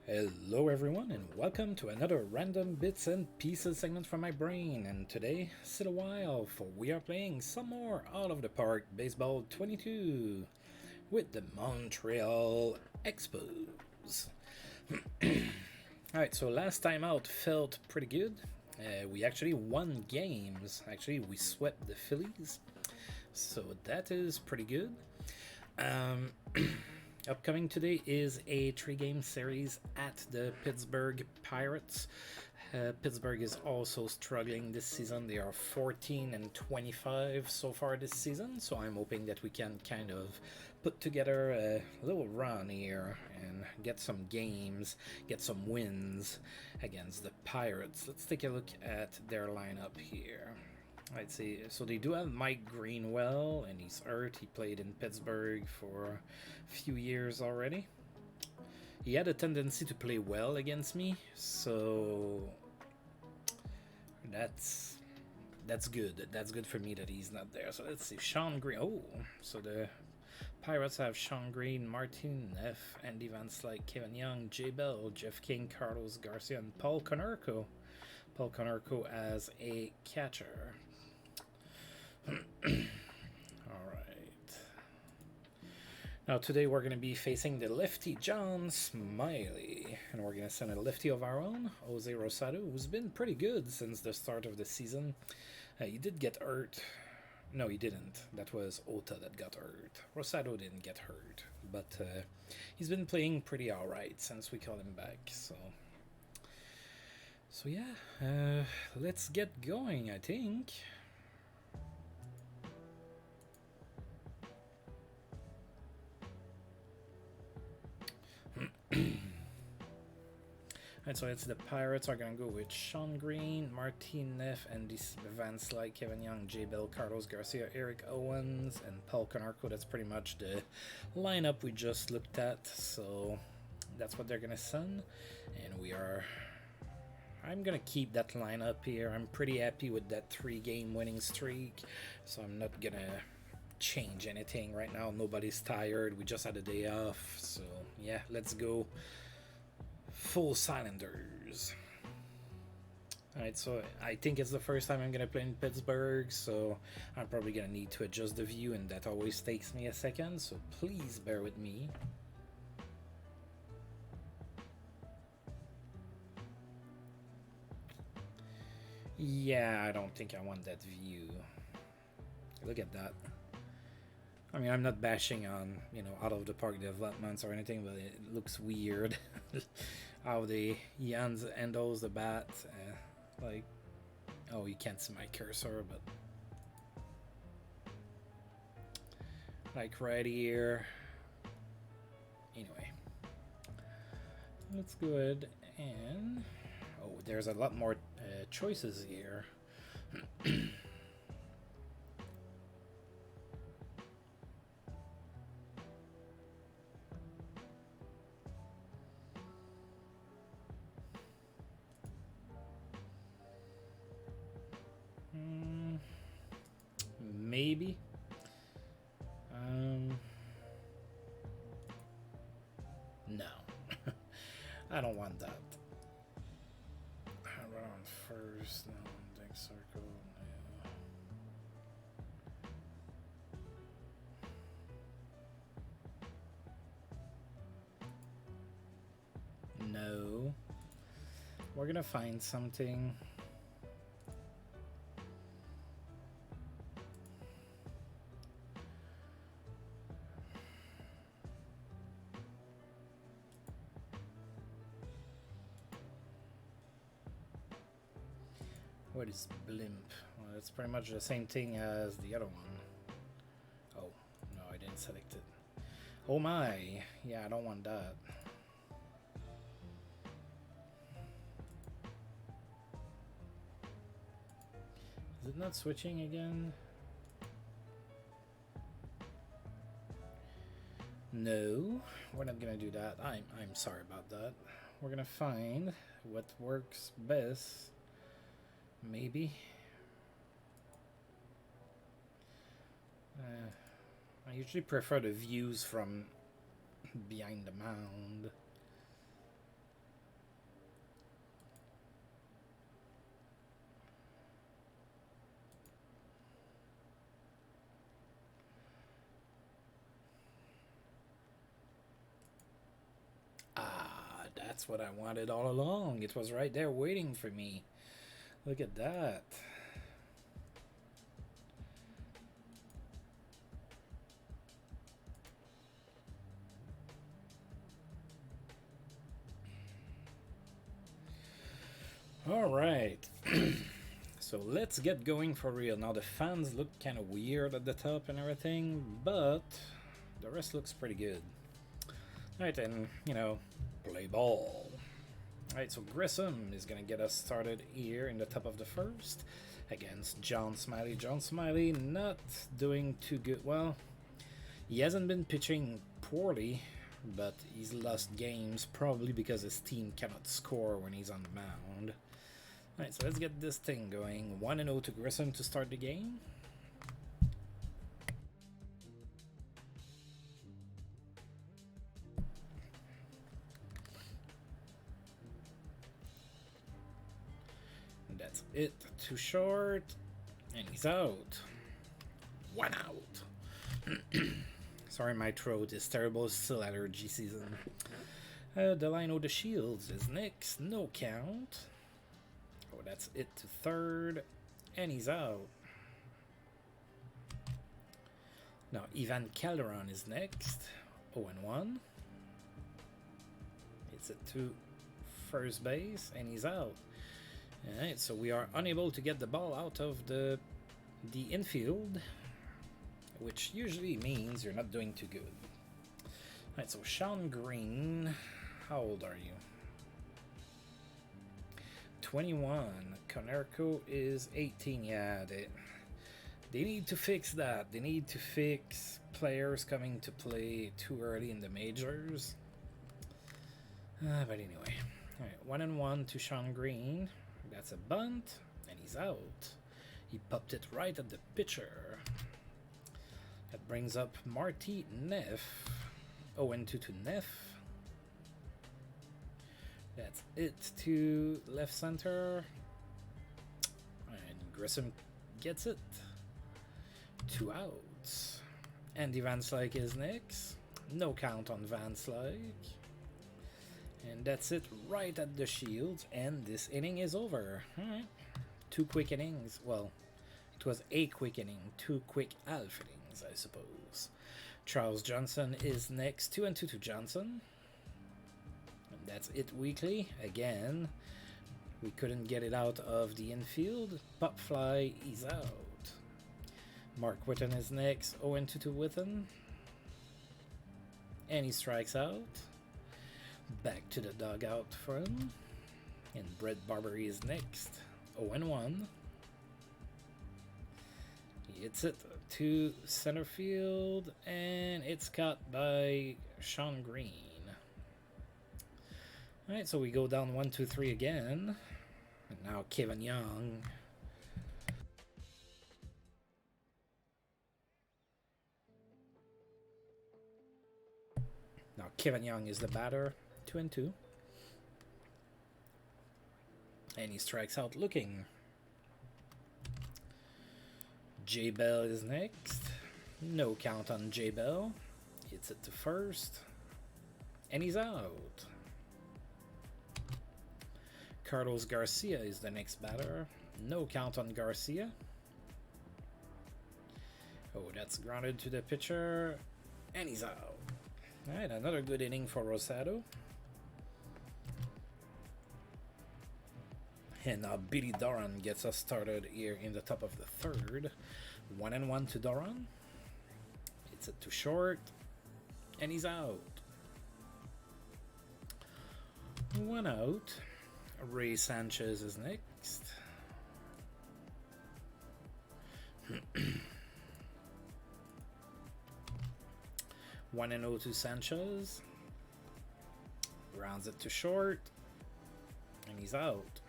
Hello everyone and welcome to another random bits and pieces segment from my brain, and today sit a while for we are playing some more Out of the Park Baseball 22 with the Montreal Expos. Alright, so last time out felt pretty good. We actually won games. Actually, we swept the Phillies, so that is pretty good. Upcoming today is a 3-game series at the Pittsburgh Pirates. Pittsburgh is also struggling this season. They are 14 and 25 so far this season, so I'm hoping that we can kind of put together a little run here and get some games, get some wins against the Pirates. Let's take a look at their lineup here. I'd say so. They do have Mike Greenwell, and he's hurt. He played in Pittsburgh for a few years already. He had a tendency to play well against me, so that's good. That's good for me that he's not there. So let's see. Sean Green. Oh, so the Pirates have Sean Green, Martin Neff, Andy Van Slyke, Kevin Young, Jay Bell, Jeff King, Carlos Garcia, and Paul Konerko. Paul Konerko as a catcher. Alright. Now today we're going to be facing the lefty John Smiley. And we're going to send a lefty of our own, Jose Rosado, who's been pretty good since the start of the season. He did get hurt. No, he didn't. That was Ota that got hurt. Rosado didn't get hurt. But he's been playing pretty alright since we called him back. So yeah, let's get going, I think. Alright, so it's the Pirates are going to go with Sean Green, Martin Neff, Andy Van Slyke, Kevin Young, Jay Bell, Carlos Garcia, Eric Owens, and Paul Konerko. That's pretty much the lineup we just looked at, so that's what they're going to send. And I'm going to keep that lineup here. I'm pretty happy with that 3-game winning streak, so I'm not going to change anything right now. Nobody's tired. We just had a day off, so yeah, let's go full cylinders. Alright, so I think it's the first time I'm going to play in Pittsburgh, so I'm probably going to need to adjust the view, and that always takes me a second, so please bear with me. Yeah, I don't think I want that view. Look at that. I mean, I'm not bashing on, out of the park developments or anything, but it looks weird how he handles the bat. Oh, you can't see my cursor, but like right here. Anyway, let's go ahead and there's a lot more choices here. Maybe. No. I don't want that. How about on first? No, deck circle. No. We're gonna find something. What is blimp? Well, it's pretty much the same thing as the other one. Oh, no, I didn't select it. Oh my! Yeah, I don't want that. Is it not switching again? No, we're not gonna do that. I'm sorry about that. We're gonna find what works best. Maybe. I usually prefer the views from behind the mound. That's what I wanted all along. It was right there waiting for me. Look at that. All right. So let's get going for real. Now the fans look kind of weird at the top and everything, but the rest looks pretty good. Alright, and you know, play ball. Alright, so Grissom is gonna get us started here in the top of the first against John Smiley. John Smiley not doing too good. Well, he hasn't been pitching poorly, but he's lost games probably because his team cannot score when he's on the mound. Alright, so let's get this thing going. 1-0 to Grissom to start the game. And that's it. Too short. And he's out. 1 out. Sorry, my throat is terrible. It's still allergy season. Delino the Shields is next. No count. Oh, that's it to third, and he's out. Now Ivan Calderon is next, 0-1. It's it to first base, and he's out. Alright, so we are unable to get the ball out of the infield, which usually means you're not doing too good. Alright, so Sean Green, how old are you? 21. Konerko is 18. Yeah, they need to fix that. They need to fix players coming to play too early in the majors. But anyway, all right, 1-1 to Sean Green. That's a bunt, and he's out. He popped it right at the pitcher. That brings up Marty Neff. 0-2 to Neff. That's it to left center. And Grissom gets it. 2 outs. Andy Van Slyke is next. No count on Van Slyke. And that's it right at the Shields. And this inning is over. Alright. 2 quick innings. Well, it was a quick inning. 2 quick half innings, I suppose. Charles Johnson is next. 2-2 to Johnson. That's it weekly. Again, we couldn't get it out of the infield. Pop fly, he's out. Mark Whitten is next. 0-2 to Whitten. And he strikes out. Back to the dugout front. And Brett Barbery is next. 0-1. He hits it to center field. And it's caught by Sean Green. Alright, so we go down 1-2-3 again. And now Kevin Young. Now Kevin Young is the batter. 2-2. And he strikes out looking. J Bell is next. No count on J Bell. Hits it to first. And he's out. Carlos Garcia is the next batter. No count on Garcia. Oh, that's grounded to the pitcher. And he's out. Alright, another good inning for Rosado. And now Billy Doran gets us started here in the top of the third. 1-1 to Doran. It's it too short. And he's out. 1 out. Ray Sanchez is next. One and 0 to Sanchez. Grounds it to short. And he's out.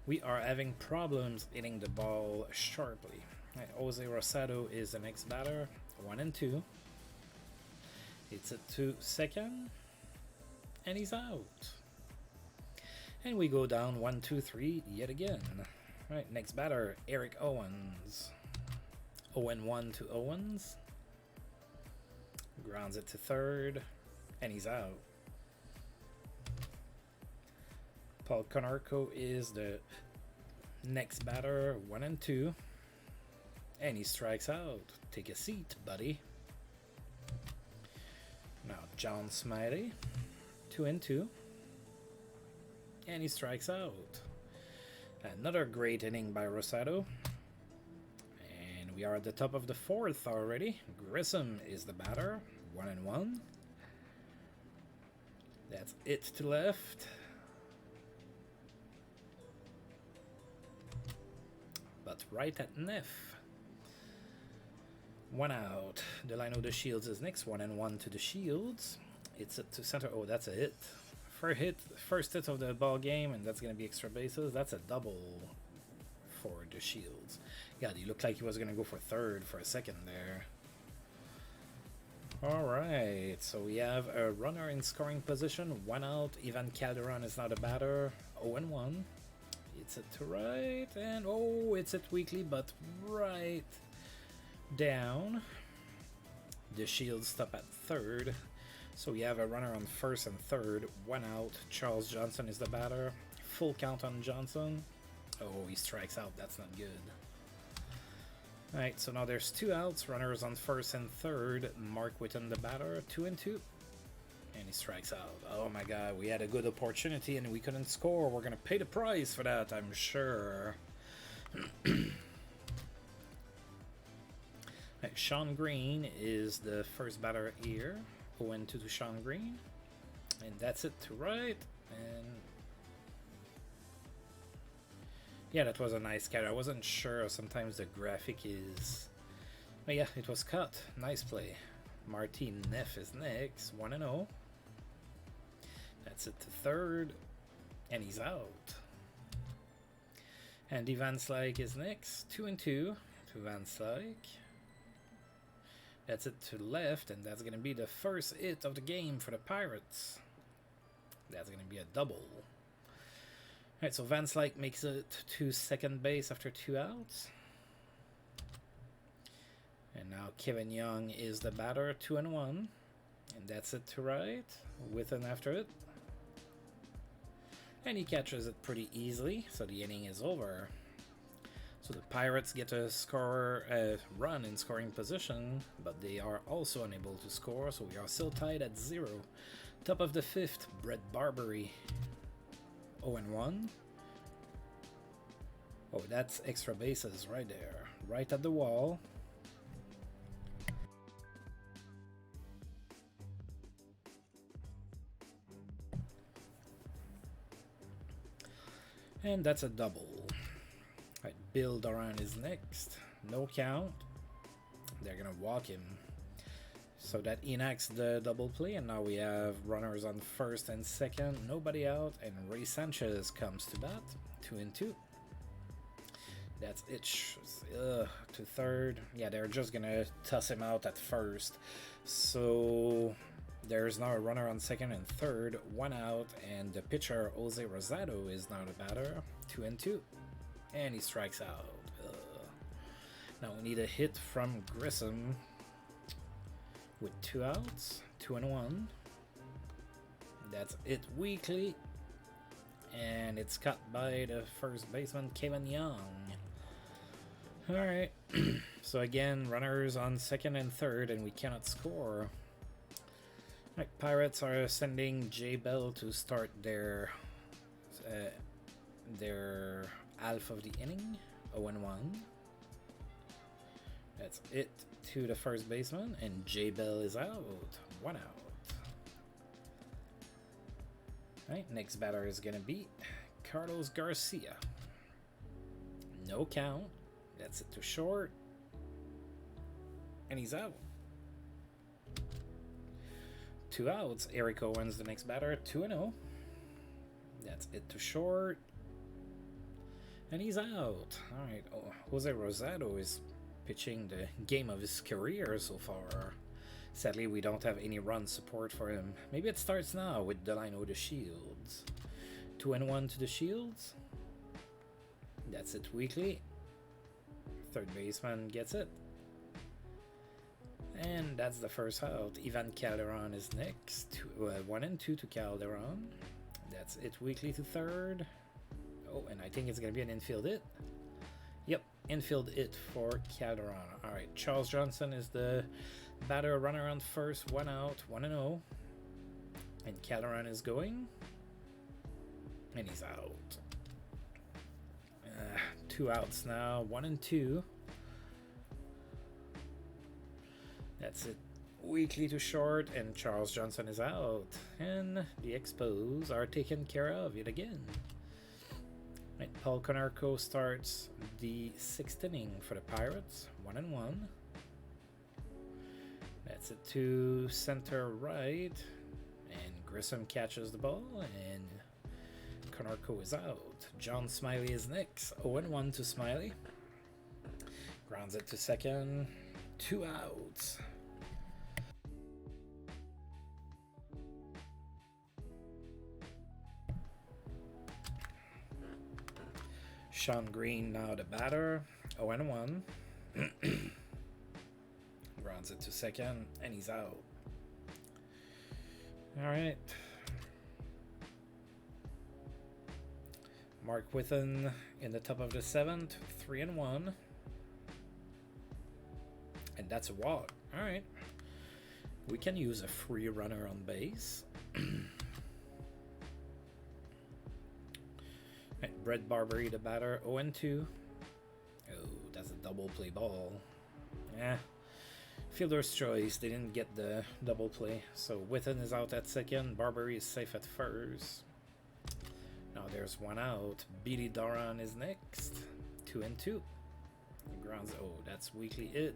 We are having problems hitting the ball sharply. Right, Jose Rosado is the next batter. 1-2. It's it to second. And he's out. And we go down 1-2-3 yet again. Right, next batter, Eric Owens. 0-1 to Owens. Grounds it to third. And he's out. Paul Konarko is the next batter, 1 and 2. And he strikes out. Take a seat, buddy. Now John Smiley, 2 and 2. And he strikes out. Another great inning by Rosado. And we are at the top of the 4th already. Grissom is the batter, 1 and 1. That's it to left. But right at Neff. 1 out. Delino the Shields is next. 1 and 1 to the Shields. It's it to center. Oh, that's a hit. First hit of the ball game, and that's gonna be extra bases. That's a double for the Shields. Yeah, he looked like he was gonna go for third for a second there. Alright, so we have a runner in scoring position, 1 out. Ivan Calderon is now the batter, 0 and 1. It's it to right, and oh, it's it weakly, but right down. The Shields stop at third. So we have a runner on first and third, 1 out. Charles Johnson is the batter. Full count on Johnson. Oh, he strikes out. That's not good. Alright, so now there's 2 outs. Runners on first and third. Mark Whitten the batter, 2 and 2. And he strikes out. Oh my god, we had a good opportunity and we couldn't score. We're gonna pay the price for that, I'm sure. Right, Sean Green is the first batter here. 0 and 2 to Sean Green. And that's it to right. And yeah, that was a nice catch. I wasn't sure. Sometimes the graphic is... But yeah, it was cut. Nice play. Martin Neff is next. 1 and 0. That's it to third. And he's out. And Van Slyke is next. 2 and 2 to Van Slyke. That's it to left. And that's going to be the first hit of the game for the Pirates. That's going to be a double. Alright, so Van Slyke makes it to second base after 2 outs. And now Kevin Young is the batter, 2 and 1. And that's it to right. Whitten after it. And he catches it pretty easily, so the inning is over. So the Pirates get a run in scoring position, but they are also unable to score, so we are still tied at 0. Top of the 5th, Brett Barbary, 0 and 1. Oh, that's extra bases right there, right at the wall. And that's a double. Right, Bill Doran is next. No count. They're gonna walk him. So that enacts the double play, and now we have runners on first and second, nobody out, and Ray Sanchez comes to bat, 2 and 2. That's it to third. Yeah, they're just gonna toss him out at first. So there's now a runner on second and third, 1 out, and the pitcher Jose Rosado is now the batter, 2 and 2, and he strikes out. Now we need a hit from Grissom with 2 outs, 2 and 1. That's it weakly, and it's cut by the first baseman Kevin Young. Alright, so again, runners on second and third, and we cannot score. Right, Pirates are sending Jay Bell to start their half of the inning, 0 and 1. That's it to the first baseman, and Jay Bell is out, 1 out. Right, next batter is gonna be Carlos Garcia. No count. That's it to short, and he's out. 2 outs. Eric Owens, the next batter, 2 and 0. That's it to short, and he's out. All right. Oh, Jose Rosado is pitching the game of his career so far. Sadly, we don't have any run support for him. Maybe it starts now with Delino the Shields. 2 and 1 to the Shields. That's it weakly. Third baseman gets it. And that's the first out. Ivan Calderon is next. 1 and 2 to Calderon. That's it weekly to third. Oh, and I think it's going to be an infield hit. Yep, infield hit for Calderon. All right, Charles Johnson is the batter, runner on first, 1 out, 1-0. And Calderon is going. And he's out. 2 outs now, 1 and 2. That's it. Weekly to short, and Charles Johnson is out. And the Expos are taken care of yet again. Right, Paul Konarko starts the 6th inning for the Pirates, 1-1. That's it to center right. And Grissom catches the ball, and Konarko is out. John Smiley is next. 0-1 to Smiley. Grounds it to second. 2 outs. Sean Green now the batter. 0-1. Grounds it to second, and he's out. All right. Mark Whitten in the top of the 7th, 3-1. And that's a walk. All right. We can use a free runner on base. Right, Brett Barbary, the batter, 0-2. Oh, that's a double play ball. Yeah. Fielder's choice. They didn't get the double play. So Whitten is out at second. Barbary is safe at first. Now there's 1 out. Billy Doran is next. 2-2. Grounds. Oh, that's weekly it.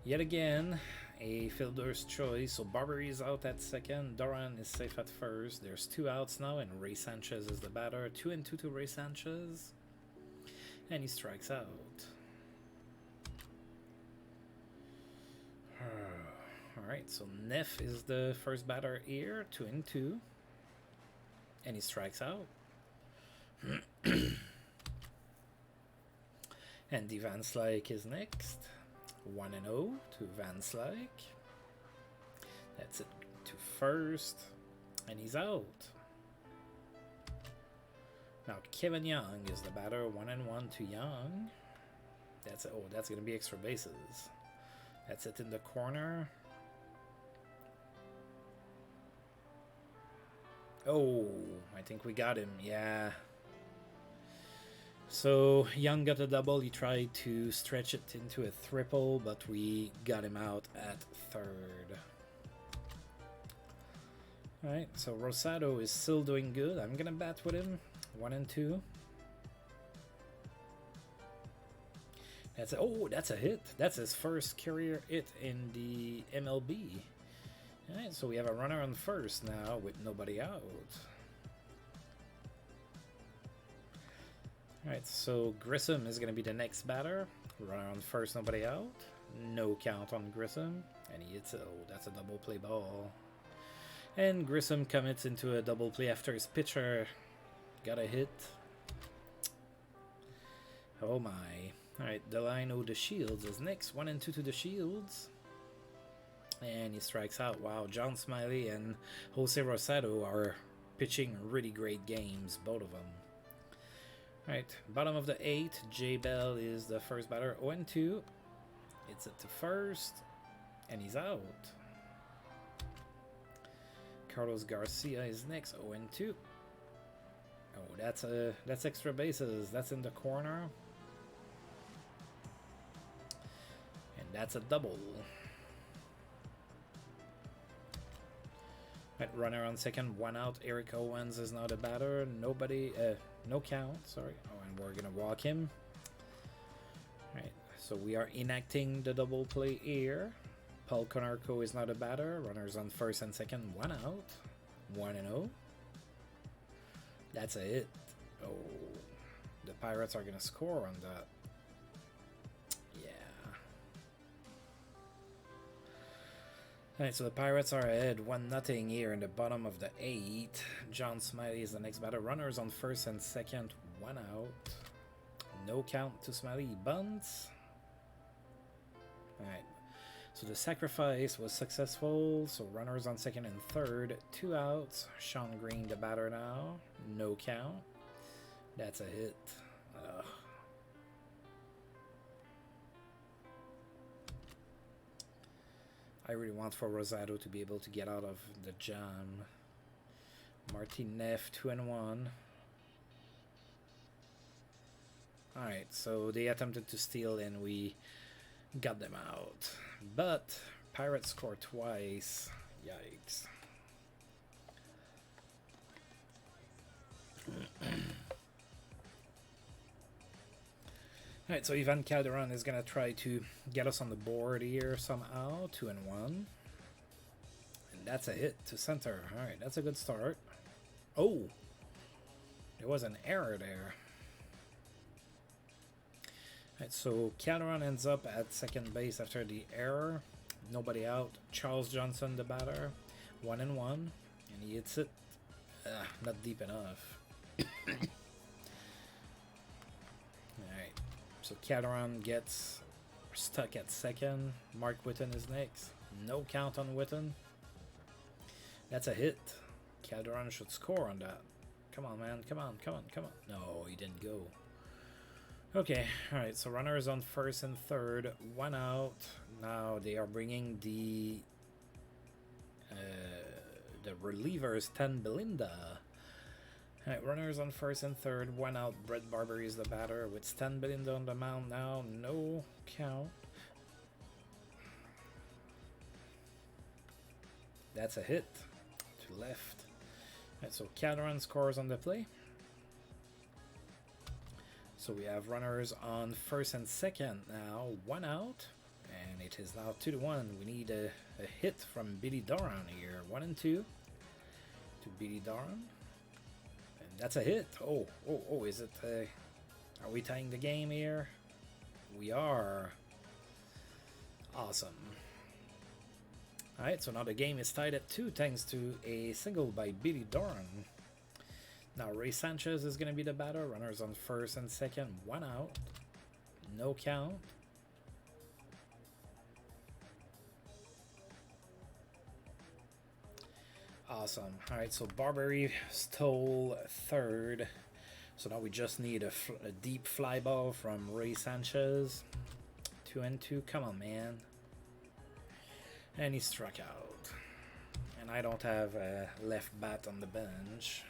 Yet again, a fielder's choice. So Barbary is out at second. Doran is safe at first. There's 2 outs now, and Ray Sanchez is the batter. 2-2 to Ray Sanchez. And he strikes out. Alright, so Neff is the first batter here. 2-2. And he strikes out. And Van Slyke is next. 1-0 to Van Slyke. That's it to first. And he's out. Now Kevin Young is the batter. 1-1 to Young. That's it. Oh, that's going to be extra bases. That's it in the corner. Oh, I think we got him. Yeah. So Young got a double. He tried to stretch it into a triple, but we got him out at third. Alright, so Rosado is still doing good. I'm gonna bat with him. 1-2. That's that's a hit. That's his first career hit in the MLB. Alright, so we have a runner on first now with nobody out. Alright, so Grissom is going to be the next batter. Runner on first, nobody out. No count on Grissom. And he hits it. Oh, that's a double play ball. And Grissom commits into a double play after his pitcher got a hit. Oh my. Alright, Delino the Shields is next. 1-2 to the Shields. And he strikes out. Wow, John Smiley and Jose Rosado are pitching really great games, both of them. Alright, bottom of the 8th, J Bell is the first batter, 0-2. It's it to first, and he's out. Carlos Garcia is next, 0-2. Oh, that's extra bases. That's in the corner. And that's a double. Right, runner on second, 1 out. Eric Owens is now the batter. Nobody, no count, sorry. Oh, and we're gonna walk him. Right, so we are enacting the double play here. Paul Konarko is now the batter. Runners on first and second, 1 out. 1-0. That's a hit. Oh, the Pirates are gonna score on that. Alright, so the Pirates are ahead 1-0 here in the bottom of the 8th. John Smiley is the next batter. Runners on first and second, 1 out. No count to Smiley. He bunts. Alright, So the sacrifice was successful. So runners on second and third, 2 outs. Sean Green, the batter now. No count. That's a hit. Ugh. I really want for Rosado to be able to get out of the jam. Martin Neff, 2-1. Alright, so they attempted to steal and we got them out. But Pirates scored twice. Yikes. Alright, so Ivan Calderon is gonna try to get us on the board here somehow. 2-1. And that's a hit to center. Alright, that's a good start. Oh! There was an error there. Alright, so Calderon ends up at second base after the error. Nobody out. Charles Johnson, the batter. 1-1. And he hits it. Not deep enough. Alright. So Calderon gets stuck at second. Mark Whitten is next. No count on Whitten. That's a hit. Calderon should score on that. Come on, man. Come on, come on, come on. No, he didn't go. Okay, alright, so runners on first and third, 1 out. Now they are bringing the relievers, 10 Belinda. Alright, runners on first and third, 1 out. Brett Barber is the batter with Stan Belinda on the mound now. No count. That's a hit to left. Alright, so Calderon scores on the play. So we have runners on first and second now, 1 out, and it is now 2-1. We need a hit from Billy Doran here, 1-2 to Billy Doran, and that's a hit. Oh, is it? Are we tying the game here? We are. Awesome. All right, so now the game is tied at 2 thanks to a single by Billy Doran. Now Ray Sanchez is going to be the batter. Runners on first and second. 1 out. No count. Awesome. Alright, so Barbery stole third. So now we just need a deep fly ball from Ray Sanchez. 2-2. Come on, man. And he struck out. And I don't have a left bat on the bench.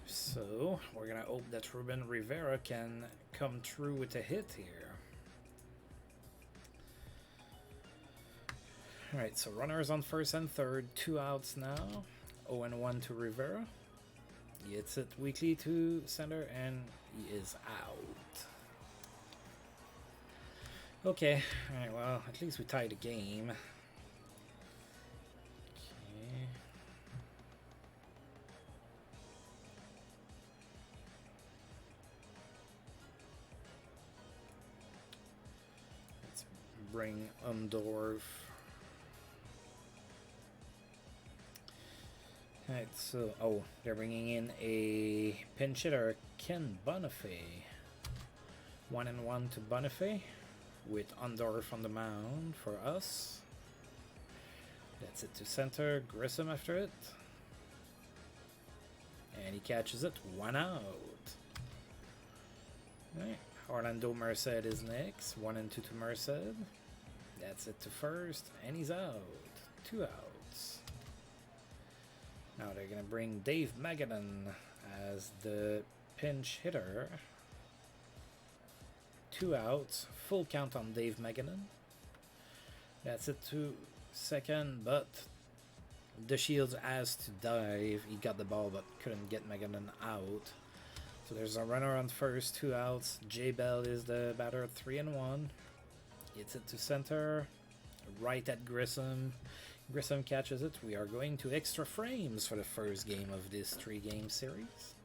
So we're gonna hope that Ruben Rivera can come through with a hit here. Alright, so runners on first and third, 2 outs now. 0-1 to Rivera. He hits it weakly to center and he is out. Okay, alright, well, at least we tied the game. Bring Umdorf. Alright, so they're bringing in a pinch hitter, Ken Bonifay. 1-1 to Bonifay with Umdorf on the mound for us. That's it to center. Grissom after it, and he catches it. 1 out. Alright, Orlando Merced is next. 1-2 to Merced. That's it to first, and he's out. 2 outs. Now they're going to bring Dave Magadan as the pinch hitter. 2 outs. Full count on Dave Magadan. That's it to second, but the Shields has to dive. He got the ball, but couldn't get Magadan out. So there's a runner on first, 2 outs. J Bell is the batter, 3-1. Hits it to center, right at Grissom. Grissom catches it. We are going to extra frames for the first game of this 3-game series.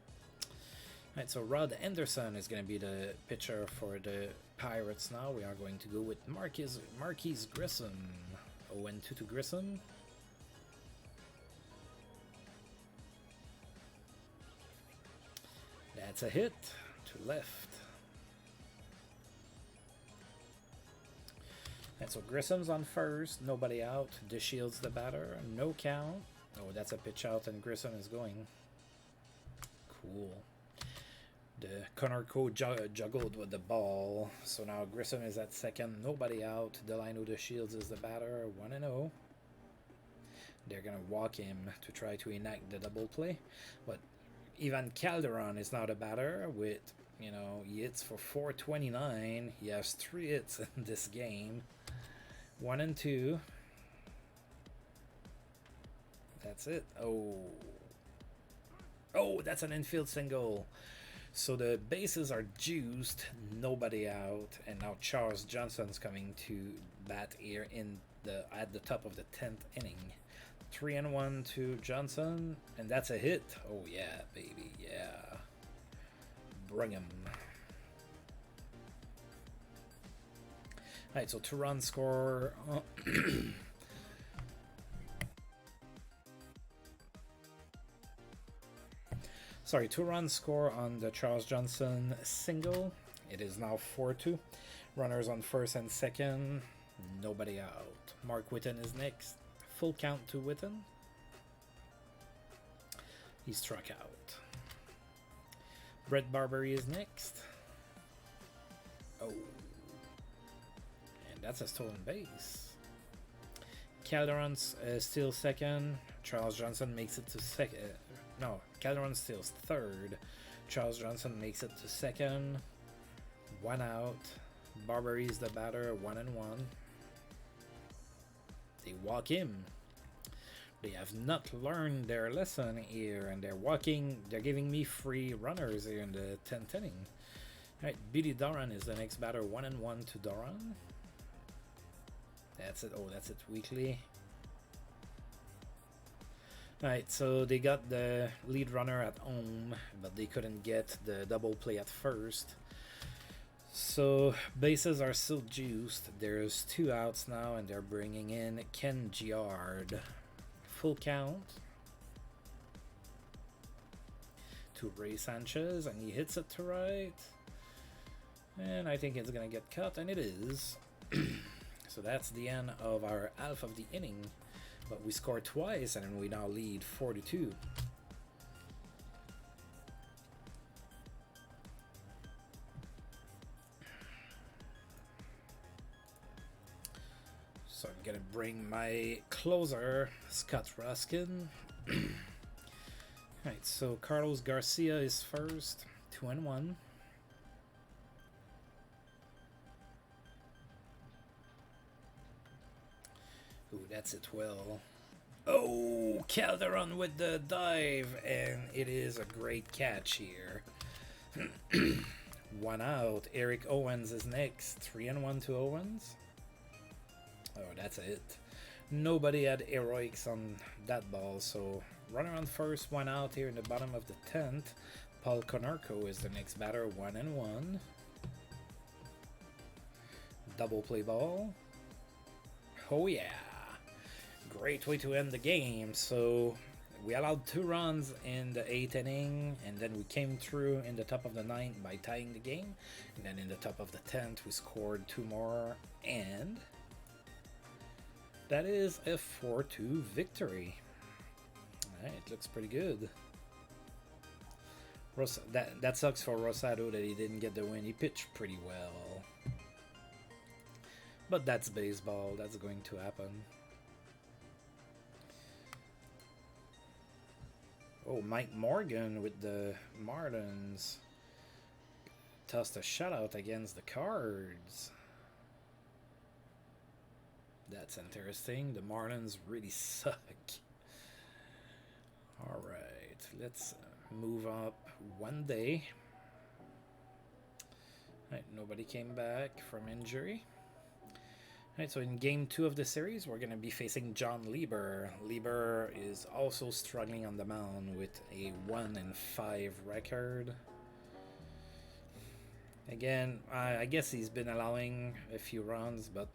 Alright, so Rod Anderson is going to be the pitcher for the Pirates now. We are going to go with Marquise Grissom. 0-2 to Grissom. That's a hit to left. And so Grissom's on first, nobody out. DeShields the batter, no count. Oh, that's a pitch out, and Grissom is going. Cool. The Conarco juggled with the ball, so now Grissom is at second, nobody out. Delino DeShields is the batter, 1-0. They're gonna walk him to try to enact the double play, but Ivan Calderon is now the batter with, you know, he hits for 429. He has 3 hits in this game. 1-2. That's it. Oh, that's an infield single. So the bases are juiced, nobody out, and now Charles Johnson's coming to bat here at the top of the 10th inning. 3-1 to Johnson, and that's a hit. Oh yeah, baby, yeah. Bring him. Alright, so 2-run score. Sorry, 2-run score on the Charles Johnson single. It is now 4-2. Runners on first and second. Nobody out. Mark Whitten is next. Full count to Whitten. He struck out. Brett Barbary is next. Oh. And that's a stolen base. Calderon's still second. Charles Johnson makes it to second. No, Calderon steals third. Charles Johnson makes it to second. 1 out. Barbary's the batter, 1-1. They walk him. They have not learned their lesson here, and they're giving me free runners here in the 10th inning. Alright, Billy Doran is the next batter, 1-1 to Doran. That's it. Oh, that's it. Weekly. Alright, so they got the lead runner at home, but they couldn't get the double play at first. So bases are still juiced. There's 2 outs now, and they're bringing in Ken Giard. Full count to Ray Sanchez, and he hits it to right. And I think it's gonna get cut, and it is. So that's the end of our half of the inning. But we scored twice, and we now lead 4-2. So I'm gonna bring my closer, Scott Ruskin. Alright, so Carlos Garcia is first, 2-1. Ooh, that's it well. Oh, Calderon with the dive, and it is a great catch here. 1 out. Eric Owens is next. 3-1 to Owens. Oh, that's it. Nobody had heroics on that ball, so runner on first, 1 out here in the bottom of the 10th. Paul Konarko is the next batter, 1-1. Double play ball. Oh yeah. Great way to end the game. So we allowed 2 runs in the 8th inning, and then we came through in the top of the 9th by tying the game, and then in the top of the 10th we scored 2 more, and that is a 4-2 victory. Alright, it looks pretty good. That sucks for Rosado that he didn't get the win. He pitched pretty well, but that's baseball. That's going to happen. Oh, Mike Morgan with the Marlins tossed a shutout against the Cards. That's interesting. The Marlins really suck. Alright, let's move up 1 day. Alright, nobody came back from injury. Alright, so in game 2 of the series, we're going to be facing John Lieber. Lieber is also struggling on the mound with a 1-5 record. Again, I guess he's been allowing a few runs, but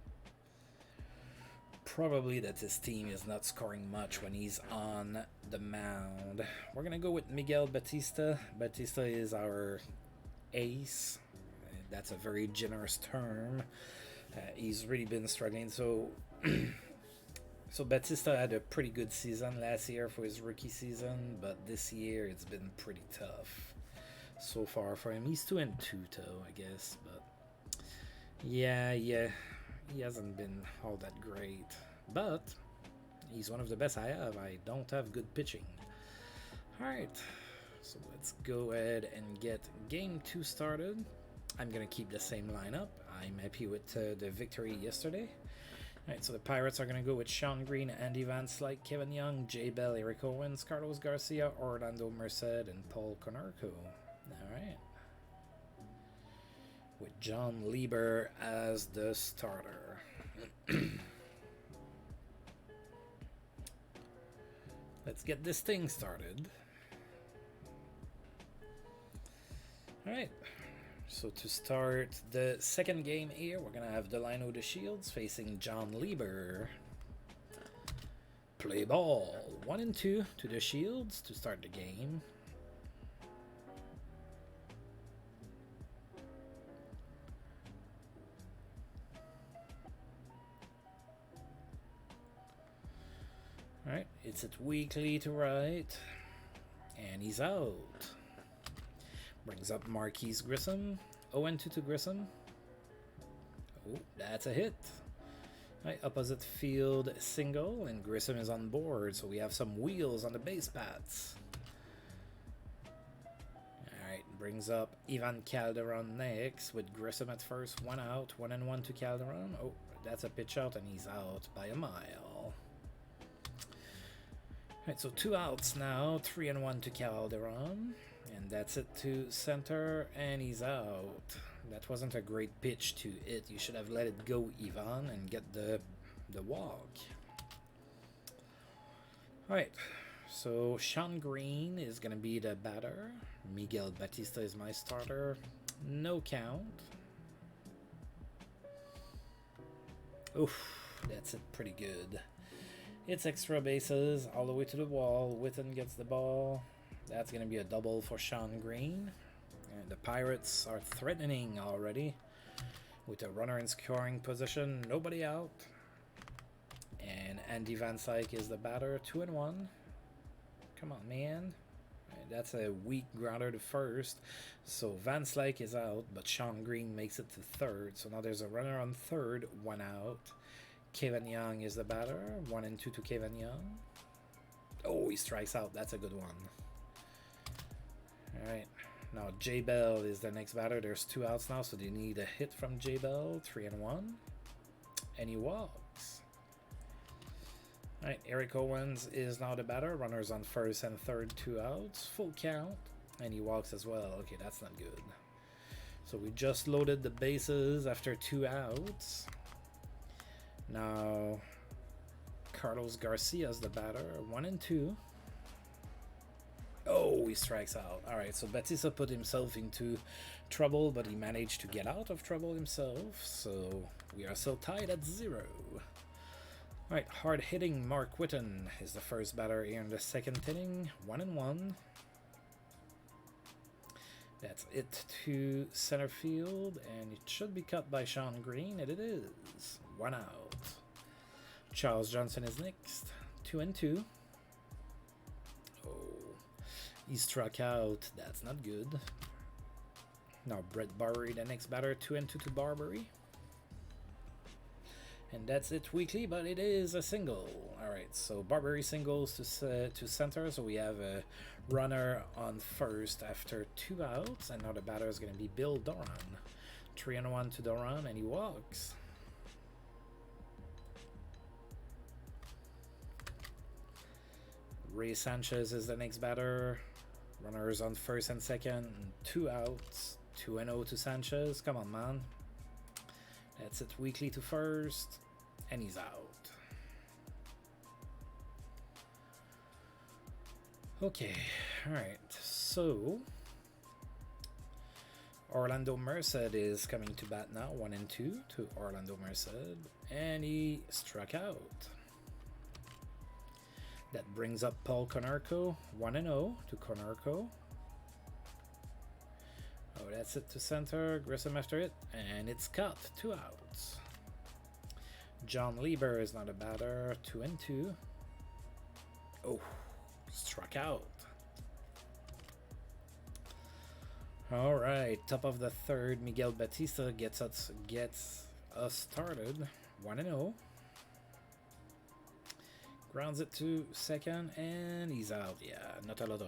probably that his team is not scoring much when he's on the mound. We're going to go with Miguel Batista. Batista is our ace. That's a very generous term. He's really been struggling. So, so Batista had a pretty good season last year for his rookie season, but this year it's been pretty tough so far for him. He's 2-2 though, I guess, but yeah, he hasn't been all that great. But he's one of the best I have. I don't have good pitching. All right, so let's go ahead and get game 2 started. I'm gonna keep the same lineup. I'm happy with the victory yesterday. Alright, so the Pirates are going to go with Sean Green, Andy Van Slyke, Kevin Young, Jay Bell, Eric Owens, Carlos Garcia, Orlando Merced, and Paul Konarko. Alright. With John Lieber as the starter. Let's get this thing started. Alright. So to start the second game here, we're going to have Delino the Shields facing John Lieber. Play ball. 1-2 to the Shields to start the game. Alright, it's at weekly to right. And he's out. Brings up Marquise Grissom. 0-2 to Grissom. Oh, that's a hit. Right, opposite field single, and Grissom is on board, so we have some wheels on the base paths. Alright, brings up Ivan Calderon next, with Grissom at first, 1 out, 1-1 to Calderon. Oh, that's a pitch out, and he's out by a mile. Alright, so 2 outs now, 3-1 to Calderon. And that's it to center, and he's out. That wasn't a great pitch to it. You should have let it go, Ivan, and get the walk. Alright, so Sean Green is going to be the batter. Miguel Batista is my starter. No count. Oof, that's it pretty good. It's extra bases all the way to the wall. Witten gets the ball. That's going to be a double for Sean Green. And the Pirates are threatening already with a runner in scoring position. Nobody out. And Andy Van Slyke is the batter. 2-1. Come on, man. Right, that's a weak grounder to first. So Van Slyke is out, but Sean Green makes it to third. So now there's a runner on third. 1 out. Kevin Young is the batter. 1-2 to Kevin Young. Oh, he strikes out. That's a good one. Alright, now Jay Bell is the next batter. There's 2 outs now, so they need a hit from Jay Bell. 3-1. And he walks. Alright, Eric Owens is now the batter. Runners on first and third, 2 outs. Full count. And he walks as well. Okay, that's not good. So we just loaded the bases after 2 outs. Now, Carlos Garcia is the batter. 1-2. Oh, he strikes out. Alright, so Batista put himself into trouble, but he managed to get out of trouble himself. So we are still tied at 0. Alright, hard-hitting Mark Witten is the first batter here in the second inning. 1-1. That's it to center field, and it should be cut by Sean Green, and it is. 1 out. Charles Johnson is next. 2-2. He struck out. That's not good. Now Brett Barbary, the next batter. 2-2 to Barbary. And that's it weekly, but it is a single. Alright, so Barbary singles to center. So we have a runner on first after 2 outs. And now the batter is going to be Bill Doran. 3-1 to Doran, and he walks. Ray Sanchez is the next batter. Runners on first and second, 2 outs. 2-0 to Sanchez. Come on, man. That's it weekly to first, and he's out. Okay, alright, so Orlando Merced is coming to bat now. 1-2 to Orlando Merced, and he struck out. That brings up Paul Konarko. 1-0 to Konarko. Oh, that's it to center. Grissom after it, and it's cut. 2 outs. John Lieber is not a batter. 2-2. Oh, struck out. All right, top of the third, Miguel Batista gets us started. 1-0. Grounds it to second, and he's out. Yeah, not a lot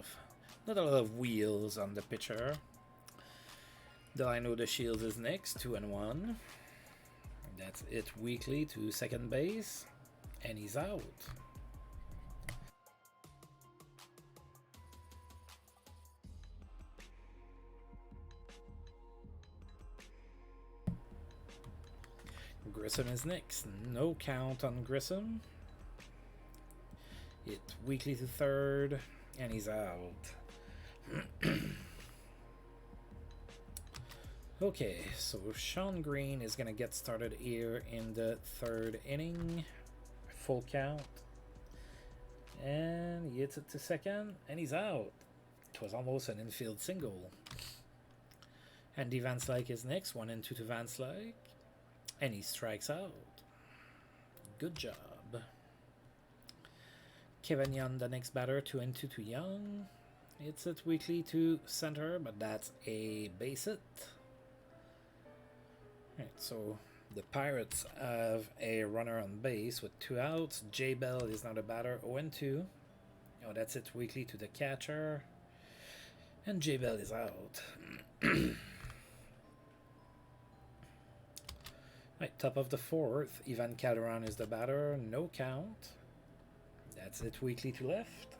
of wheels on the pitcher. Delino the Shields is next, 2-1. That's it. Weekly to second base, and he's out. Grissom is next. No count on Grissom. It weekly to third, and he's out. Okay, so Sean Green is gonna get started here in the third inning. Full count. And he hits it to second, and he's out. It was almost an infield single. Andy Van Slyke is next. 1-2 to Van Slyke. And he strikes out. Good job. Kevin Young, the next batter. 2-2 to Young. Hits it weakly to center, but that's a base hit. Right, so the Pirates have a runner on base with 2 outs. J Bell is not a batter. 0-2. Oh, that's it weakly to the catcher. And J Bell is out. Right, top of the fourth, Ivan Calderon is the batter. No count. That's it weakly to left.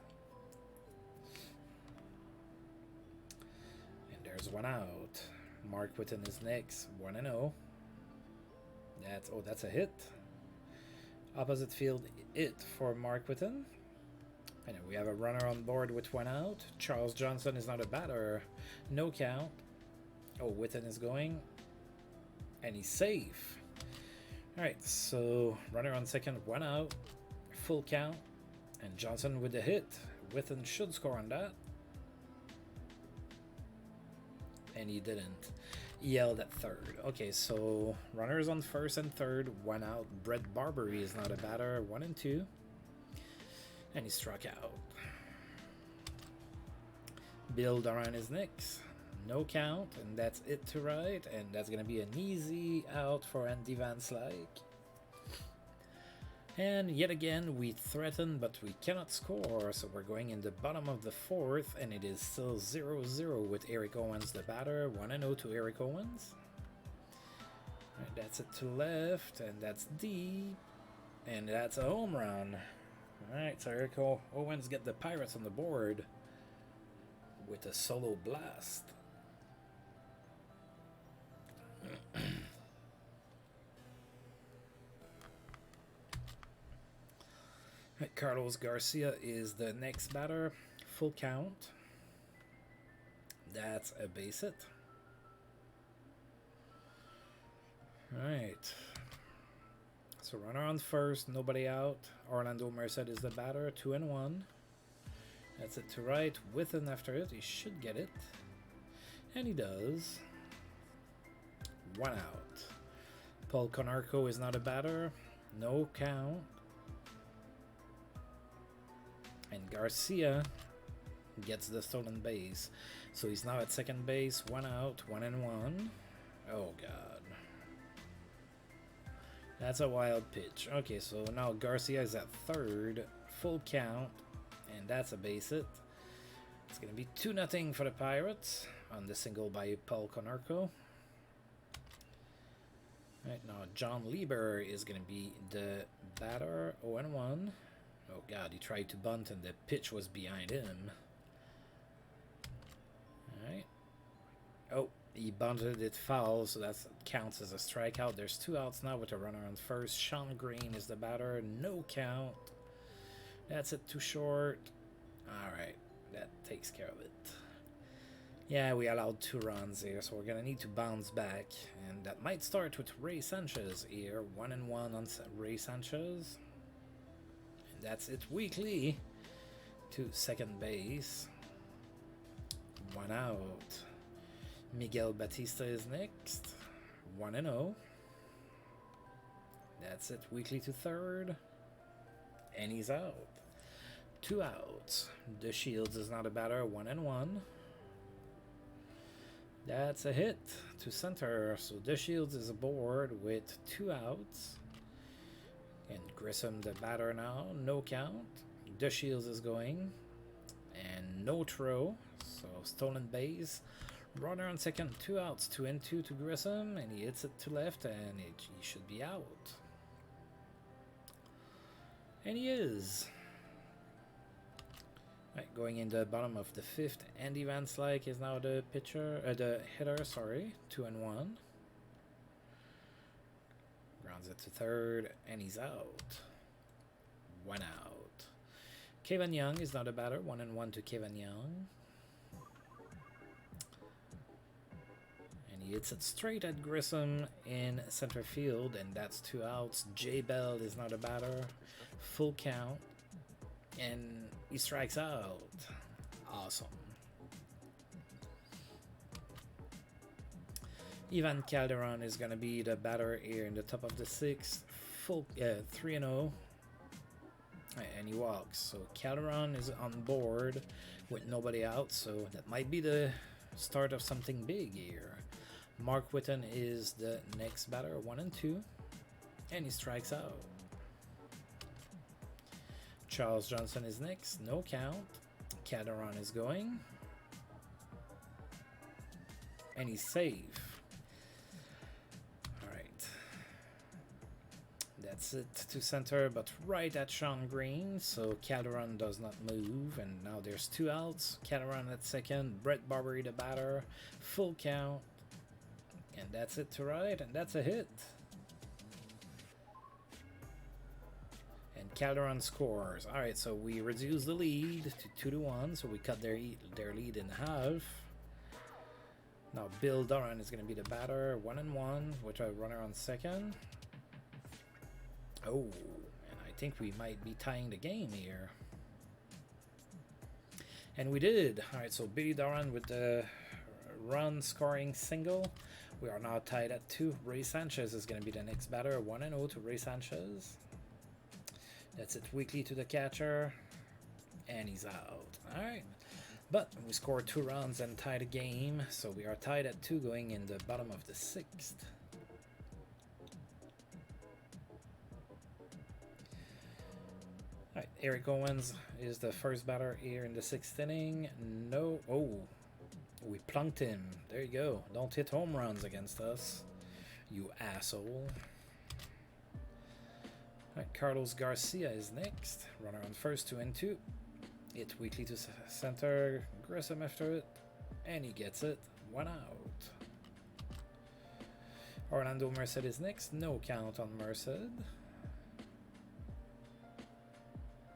And there's 1 out. Mark Whitten is next. 1-0. That's a hit. Opposite field hit for Mark Whitten. And we have a runner on board with 1 out. Charles Johnson is not a batter. No count. Oh, Whitten is going. And he's safe. Alright, so runner on second, 1 out. Full count. And Johnson with the hit. Whitten should score on that. And he didn't. He yelled at third. Okay, so runners on first and third, 1 out. Brett Barbary is not a batter. 1-2. And he struck out. Bill Duran is next. No count, and that's it to right. And that's going to be an easy out for Andy Van Slyke. And yet again, we threaten, but we cannot score. So we're going in the bottom of the fourth, and it is still 0-0 with Eric Owens, the batter. 1-0 to Eric Owens. Right, that's it to left, and that's deep. And that's a home run. Alright, so Eric Owens get the Pirates on the board with a solo blast. Right, Carlos Garcia is the next batter. Full count. That's a base hit. Alright. So runner on first, nobody out. Orlando Merced is the batter. 2-1. That's it to right. Whitten after it. He should get it. And he does. 1 out. Paul Konarko is not a batter. No count. And Garcia gets the stolen base. So he's now at second base. 1 out. 1-1. Oh, God. That's a wild pitch. Okay, so now Garcia is at third. Full count. And that's a base hit. It's going to be 2-0 for the Pirates on the single by Paul Konarko. Right now, John Lieber is going to be the batter. 0-1. Oh, God, he tried to bunt and the pitch was behind him. Alright. Oh, he bunted it foul, so that counts as a strikeout. There's 2 outs now with a runner on first. Sean Green is the batter. No count. That's it, too short. Alright, that takes care of it. Yeah, we allowed 2 runs here, so we're going to need to bounce back. And that might start with Ray Sanchez here. 1-1 on Ray Sanchez. And that's it weekly to second base. 1 out. Miguel Batista is next. 1-0. That's it. Weekly to third. And he's out. 2 outs. The Shields is not a batter. 1-1. That's a hit to center. So the Shields is aboard with 2 outs. And Grissom the batter now. No count. The Shields is going. And no throw. So stolen base. Runner on second. 2 outs. 2-2 to Grissom. And he hits it to left. And he should be out. And he is. Right, going in the bottom of the 5th. Andy Van Slyke is now the pitcher, the hitter. Sorry, 2-1. Grounds it to third, and he's out. 1 out. Kevin Young is now the batter. 1-1 to Kevin Young. And he hits it straight at Grissom in center field, and that's 2 outs. J Bell is now the batter. Full count. And he strikes out. Awesome. Ivan Calderon is going to be the batter here in the top of the 6th. Full 3-0. And he walks. So Calderon is on board with nobody out. So that might be the start of something big here. Mark Whitten is the next batter. 1-2. And he strikes out. Charles Johnson is next. No count. Calderon is going. And he's safe. Alright. That's it to center, but right at Sean Green. So Calderon does not move. And now there's 2 outs. Calderon at second. Brett Barbary the batter. Full count. And that's it to right. And that's a hit. Calderon scores. Alright, so we reduce the lead to 2-1, so we cut their lead in half. Now Bill Doran is going to be the batter. 1-1 with a runner on second. Oh, and I think we might be tying the game here. And we did. Alright, so Billy Doran with the run scoring single. We are now tied at 2. Ray Sanchez is going to be the next batter. 1-0 to Ray Sanchez. That's it weekly to the catcher. And he's out. Alright. But we scored 2 runs and tied a game. So we are tied at 2 going in the bottom of the 6th. Alright, Eric Owens is the first batter here in the 6th inning. No. Oh. We plunked him. There you go. Don't hit home runs against us, you asshole. Right, Carlos Garcia is next. Runner on first, 2-2. Hit weekly to center. Grissom after it. And he gets it. 1 out. Orlando Merced is next. No count on Merced.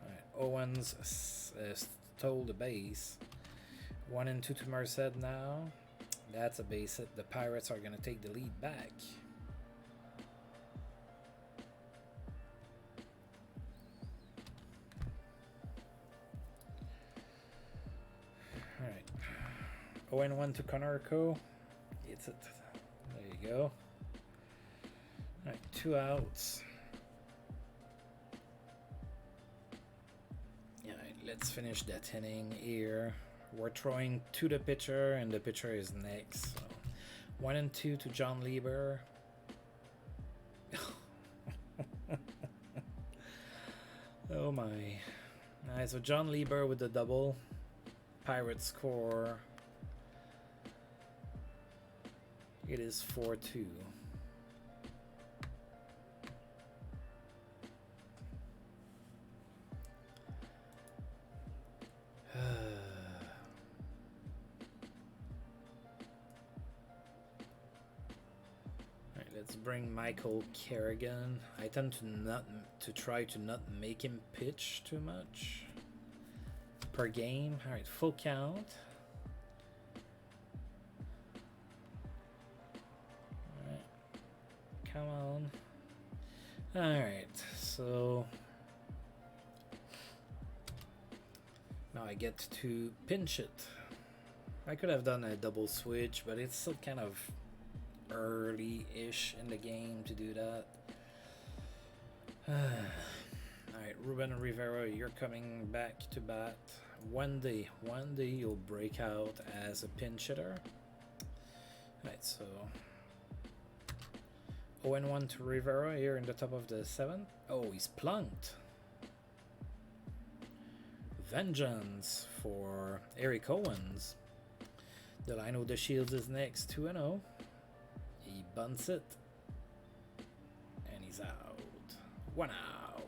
Right, Owens stole the base. 1-2 to Merced now. That's a base hit. The Pirates are going to take the lead back. Alright. 0-1 to Konorko. It's it. There you go. Alright, 2 outs. Alright, let's finish that inning here. We're throwing to the pitcher, and the pitcher is next. So 1-2 to John Lieber. Oh my. Alright, so John Lieber with the double. Pirates score. It is 4-2. Let's bring Michael Kerrigan. I tend to try to not make him pitch too much per game. All right, full count. All right, come on. All right, so now I get to pinch it. I could have done a double switch, but it's still kind of early-ish in the game to do that. Alright, Ruben Rivera, you're coming back to bat. One day you'll break out as a pinch hitter. Alright, so 0-1 to Rivera here in the top of the 7th. Oh, he's plunked. Vengeance for Eric Owens. Delino the Shields is next, 2-0. He bunts it. And he's out. 1 out.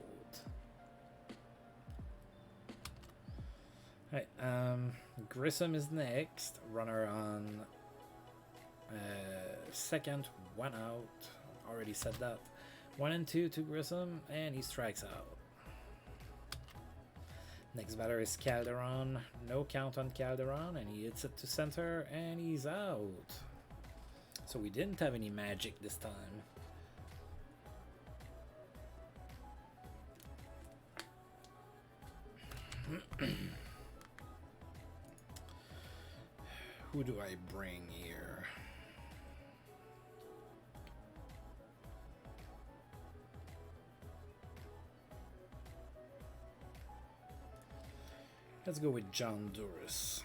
Alright, Grissom is next. Runner on second, 1 out. Already said that. 1 and 2 to Grissom, and he strikes out. Next batter is Calderon. No count on Calderon, and he hits it to center, and he's out. So we didn't have any magic this time. Who do I bring here? Let's go with John Duras.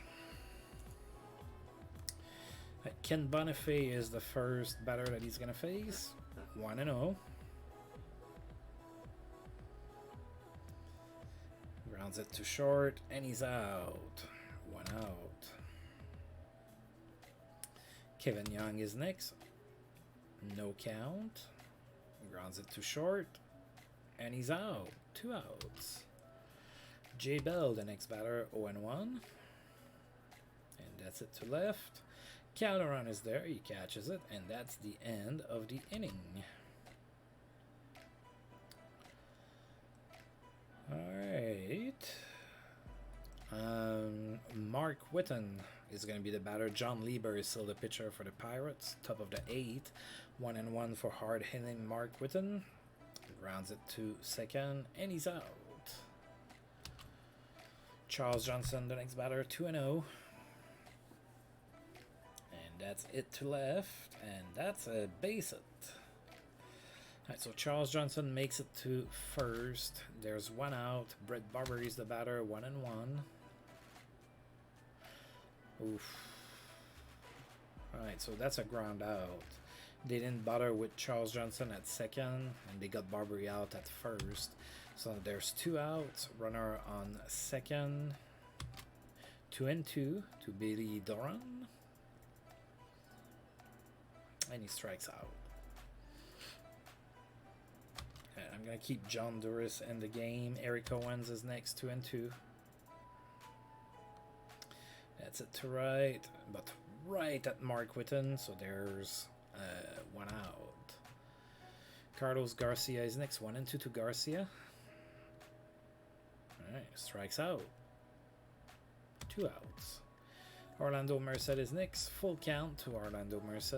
Ken Bonifay is the first batter that he's going to face. 1-0. Grounds it to short, and he's out. 1 out. Kevin Young is next. No count. Grounds it to short, and he's out. 2 outs. Jay Bell, the next batter, 0-1. And that's it to left. Calderon is there, he catches it, and that's the end of the inning. Alright. Mark Whitten is going to be the batter. John Lieber is still the pitcher for the Pirates. Top of the 8th. 1-1 for hard-hitting Mark Whitten. Rounds it to second, and he's out. Charles Johnson, the next batter, 2-0. And that's it to left, and that's a base hit. Alright, so Charles Johnson makes it to first. There's 1 out. Brett Barber is the batter, 1-1. Oof. Alright, so that's a ground out. They didn't bother with Charles Johnson at second, and they got Barbary out at first. So there's 2 outs. Runner on second. 2-2 to Billy Doran. And he strikes out. And I'm going to keep John Duras in the game. Eric Owens is next, 2-2. That's it to right. But right at Mark Whitten. So there's 1 out. Carlos Garcia is next, 1-2 to Garcia. Alright, strikes out. 2 outs. Orlando Merced is next. Full count to Orlando Merced.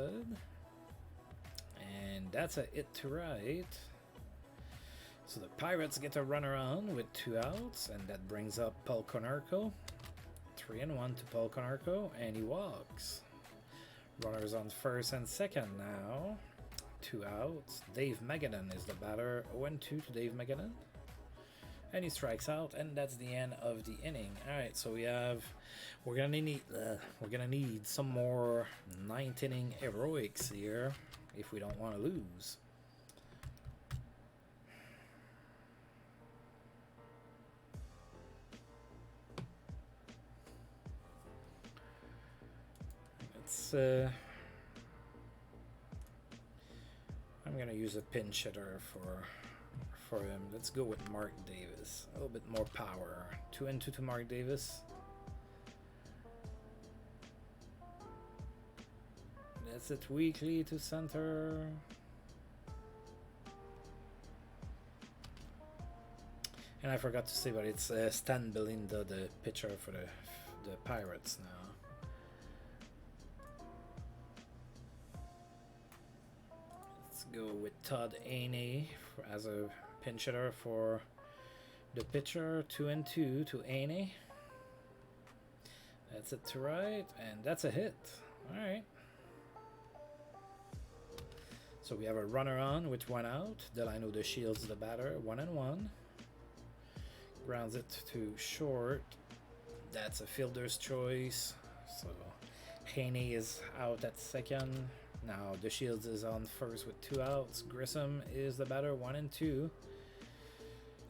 And that's a hit to right. So the Pirates get a runner on with 2 outs, and that brings up Paul Konarko. 3-1 to Paul Konarko, and he walks. Runners on first and second now. 2 outs. Dave Magadan is the batter. 0-2 to Dave Magadan. And he strikes out, and that's the end of the inning. All right, so we're gonna need some more 9th inning heroics here if we don't want to lose. Let's. I'm gonna use a pinch hitter for him. Let's go with Mark Davis. A little bit more power. 2-2 to Mark Davis. That's it weakly to center. And I forgot to say, but it's Stan Belinda, the pitcher for the Pirates now. Let's go with Todd Aney as a pinch hitter for the pitcher. 2-2 to Aney. That's it to right, and that's a hit. All right. So So we have a runner on with one out. Delano the Shields the batter, 1-1. Grounds it to short. That's a fielder's choice. So Haney is out at second. Now the Shields is on first with 2 outs. Grissom is the batter, 1-2.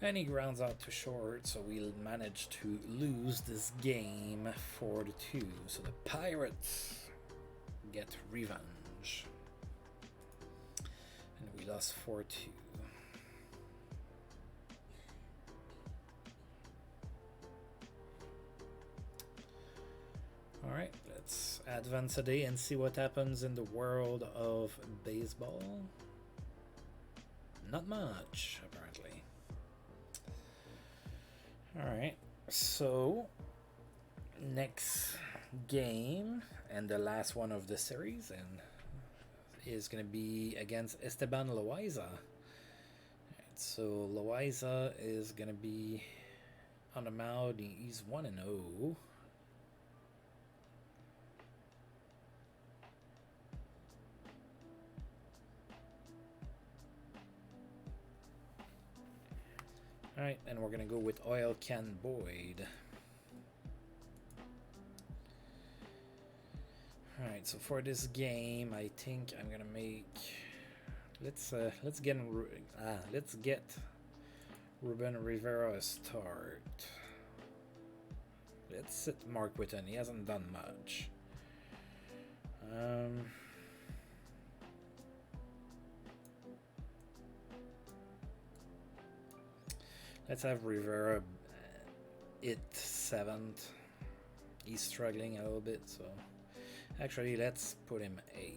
And he grounds out to short, so we'll manage to lose this game 4-2. So the Pirates get revenge. And we lost 4-2. Alright, let's advance a day and see what happens in the world of baseball. Not much, apparently. Alright, so next game and the last one of the series and is going to be against Esteban Loaiza. So Loaiza is going to be on the mound. He's 1-0. Alright, and we're going to go with Oil Can Boyd. Alright, so for this game, I think I'm going to make... Let's get Ruben Rivera a start. Let's sit Mark Whitten. He hasn't done much. Let's have Rivera hit 7th. He's struggling a little bit, so actually let's put him 8.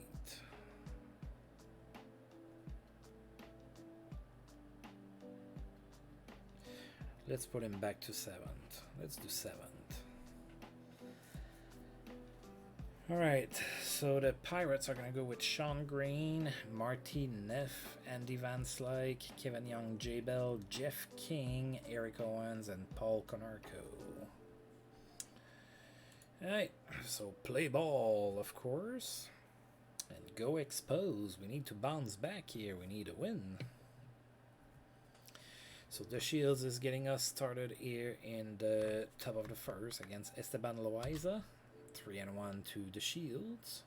Let's put him back to 7th. Let's do 7th. Alright, so the Pirates are going to go with Sean Green, Marty Neff, Andy Van Slyke, Kevin Young, J. Bell, Jeff King, Eric Owens, and Paul Konarko. Alright, so play ball, of course. And go Expos. We need to bounce back here. We need a win. So the Shields is getting us started here in the top of the first against Esteban Loaiza. 3-1 to the Shields.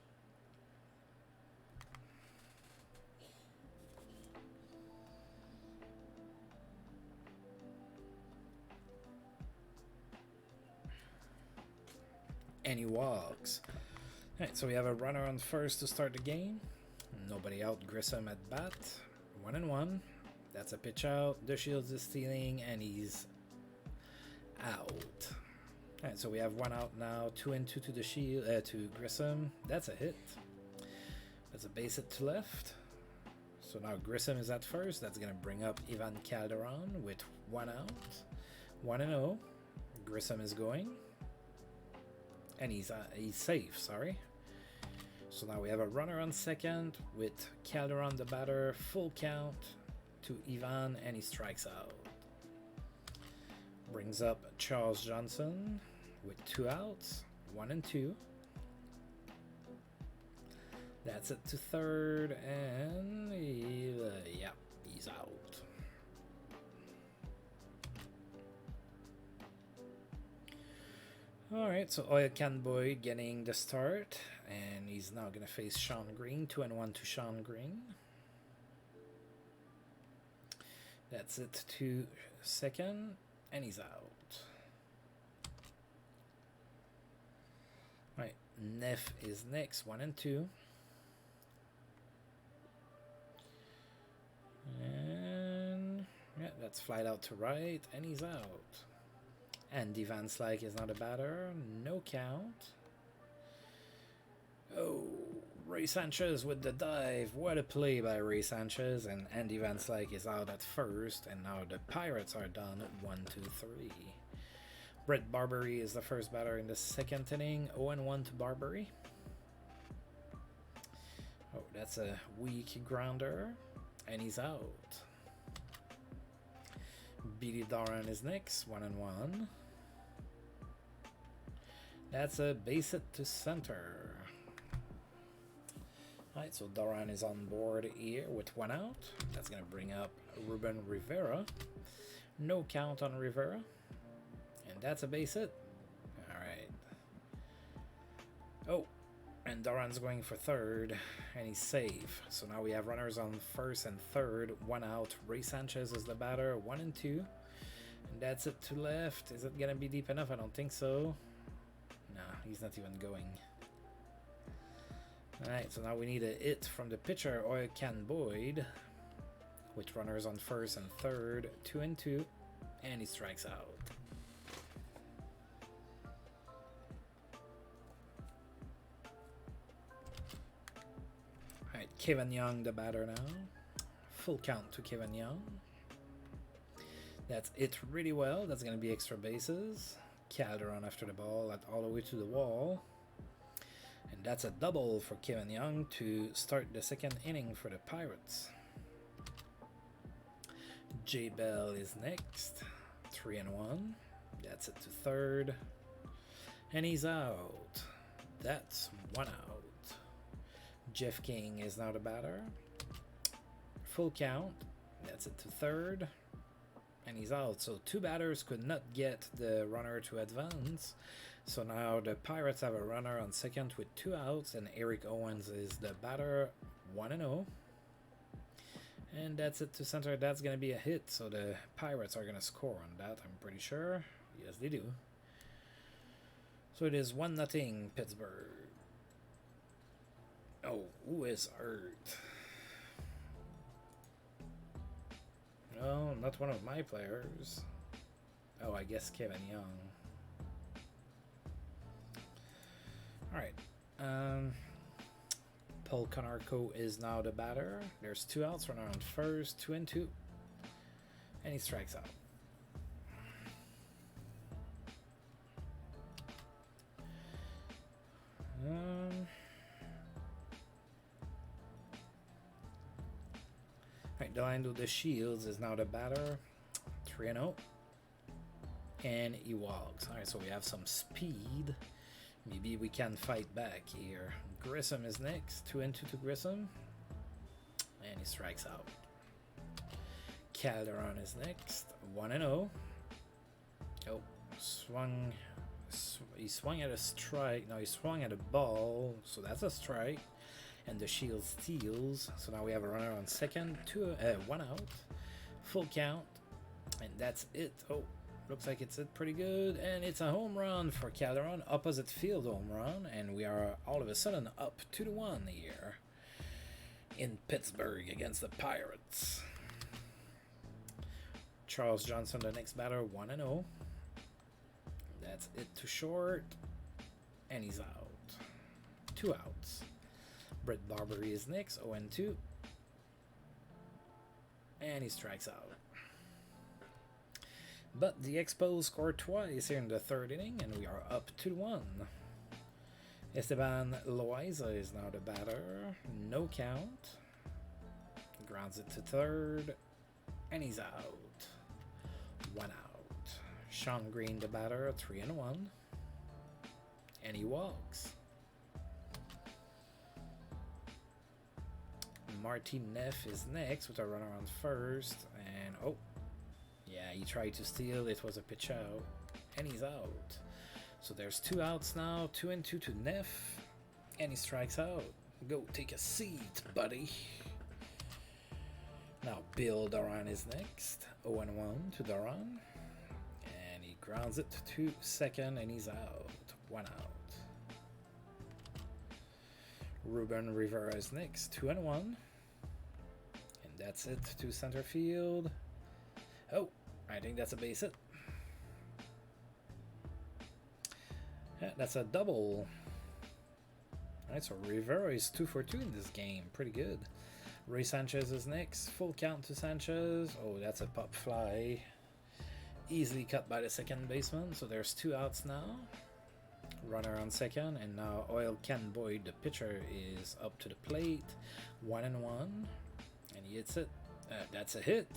And he walks. Alright, so we have a runner on first to start the game. Nobody out. Grissom at bat. 1-1. That's a pitch out. The Shields is stealing, and he's out. Alright, so we have 1 out now. 2-2 to the Shield, to Grissom. That's a hit. That's a base hit to left. So now Grissom is at first. That's gonna bring up Ivan Calderon with 1 out. 1-0. Grissom is going, and he's safe. Sorry. So now we have a runner on second with Calderon the batter. Full count to Ivan, and he strikes out. Brings up Charles Johnson with 2 outs, 1-2. That's it to third, and yeah, he's out. Alright, so Oil Can Boyd getting the start, and he's now going to face Sean Green. 2-1 to Sean Green. That's it to second, and he's out. Right, Neff is next, 1-2. And yeah, that's flied out to right, and he's out. Andy Van Slyke is not a batter, no count. Oh, Ray Sanchez with the dive. What a play by Ray Sanchez, and Andy Van Slyke is out at first, and now the Pirates are done at 1-2-3. Brett Barbery is the first batter in the second inning. 0-1 to Barbery. Oh, that's a weak grounder, and he's out. Billy Doran is next, 1-1. That's a base hit to center. Alright, so Doran is on board here with 1 out. That's going to bring up Ruben Rivera. No count on Rivera. And that's a base hit. Alright. Oh, and Doran's going for third, and he's safe. So now we have runners on first and third. 1 out. Ray Sanchez is the batter. 1 and 2. And that's it to left. Is it going to be deep enough? I don't think so. No, he's not even going. Alright, so now we need a hit from the pitcher, Ken Boyd, with runners on first and third, 2 and 2, and he strikes out. Alright, Kevin Young, the batter now. Full count to Kevin Young. That's it really well. That's going to be extra bases. Calderon after the ball, all the way to the wall. And that's a double for Kevin Young to start the second inning for the Pirates. J Bell is next. 3 and 1. That's it to third. And he's out. That's 1 out. Jeff King is now the batter. Full count. That's it to third. And he's out. So 2 batters could not get the runner to advance. So now the Pirates have a runner on second with 2 outs, and Eric Owens is the batter, 1 and 0. And that's it to center. That's going to be a hit, so the Pirates are going to score on that, I'm pretty sure. Yes, they do. So it is 1-0 Pittsburgh. Oh, who is hurt? No, not one of my players. Oh, I guess Kevin Young. Alright, Paul Konarko is now the batter. There's 2 outs, runner on first, 2 and 2. And he strikes out. Alright, Delando the Shields is now the batter. 3 and 0. And he walks. Alright, so we have some speed. Maybe we can fight back here. Grissom is next. 2 and 2 to Grissom. And he strikes out. Calderon is next. 1 and 0. Oh, he swung at a strike. No, he swung at a ball. So that's a strike. And the Shield steals. So now we have a runner on second. 1 out. Full count. And that's it. Oh. Looks like it's it pretty good, and it's a home run for Calderon, opposite field home run, and we are all of a sudden up 2-1 here in Pittsburgh against the Pirates. Charles Johnson, the next batter, 1 and 0. That's it to short, and he's out. 2 outs. Brett Barbary is next, 0 and 2, and he strikes out. But the Expos scored twice here in the third inning, and we are up 2-1. Esteban Loaiza is now the batter. No count. Grounds it to third, and he's out. 1 out. Sean Green, the batter, 3 and 1. And he walks. Martin Neff is next with a runner on first, and oh. Yeah, he tried to steal. It was a pitch out. And he's out. So there's 2 outs now. 2 and 2 to Neff. And he strikes out. Go take a seat, buddy. Now Bill Doran is next. 0 and 1 to Doran. And he grounds it to second. And he's out. 1 out. Ruben Rivera is next. 2 and 1. And that's it to center field. Oh, I think that's a base hit. Yeah, that's a double. Alright, so Rivera is 2 for 2 in this game. Pretty good. Ray Sanchez is next. Full count to Sanchez. Oh, that's a pop fly. Easily cut by the second baseman. So there's 2 outs now. Runner on second. And now Ken Boyd, the pitcher, is up to the plate. 1 and 1. And he hits it. That's a hit.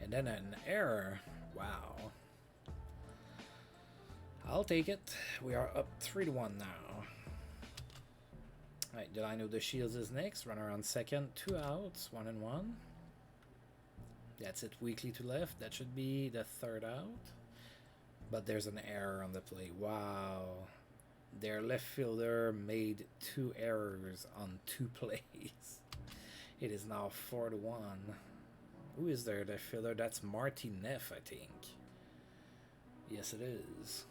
And then an error. Wow. I'll take it. We are up 3-1 now. Alright, Delino the Shields is next. Runner on second. 2 outs. 1 and 1. That's it. Weakly to left. That should be the third out. But there's an error on the play. Wow. Their left fielder made 2 errors on 2 plays. It is now 4-1. Who is their left fielder? That's Marty Neff, I think. Yes, it is.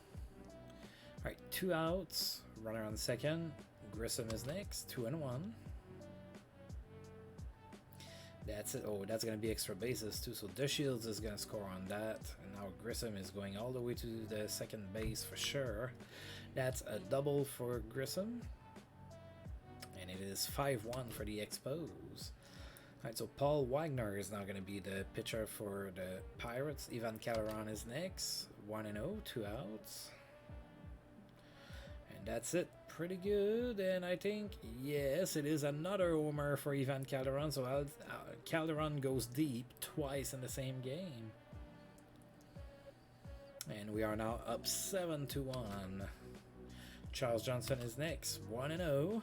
Alright, 2 outs. Runner on second. Grissom is next. 2 and 1. That's it. Oh, that's going to be extra bases too. So the Shields is going to score on that. And now Grissom is going all the way to the second base for sure. That's a double for Grissom. And it is 5-1 for the Expos. Alright, so Paul Wagner is now going to be the pitcher for the Pirates. Ivan Calderon is next. 1-0, 2 outs. And that's it. Pretty good. And I think, yes, it is another homer for Ivan Calderon. So Calderon goes deep twice in the same game. And we are now up 7-1. Charles Johnson is next. 1-0.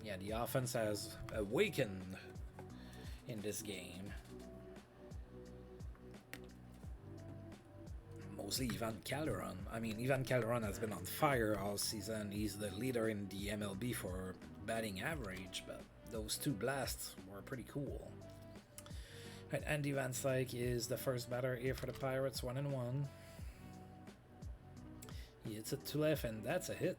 Yeah, the offense has awakened in this game. Mostly Ivan Calderon. I mean, Ivan Calderon has been on fire all season. He's the leader in the MLB for batting average, but those 2 blasts were pretty cool. Right, Andy Van Slyke is the first batter here for the Pirates. 1 and 1. He hits it to left, and that's a hit.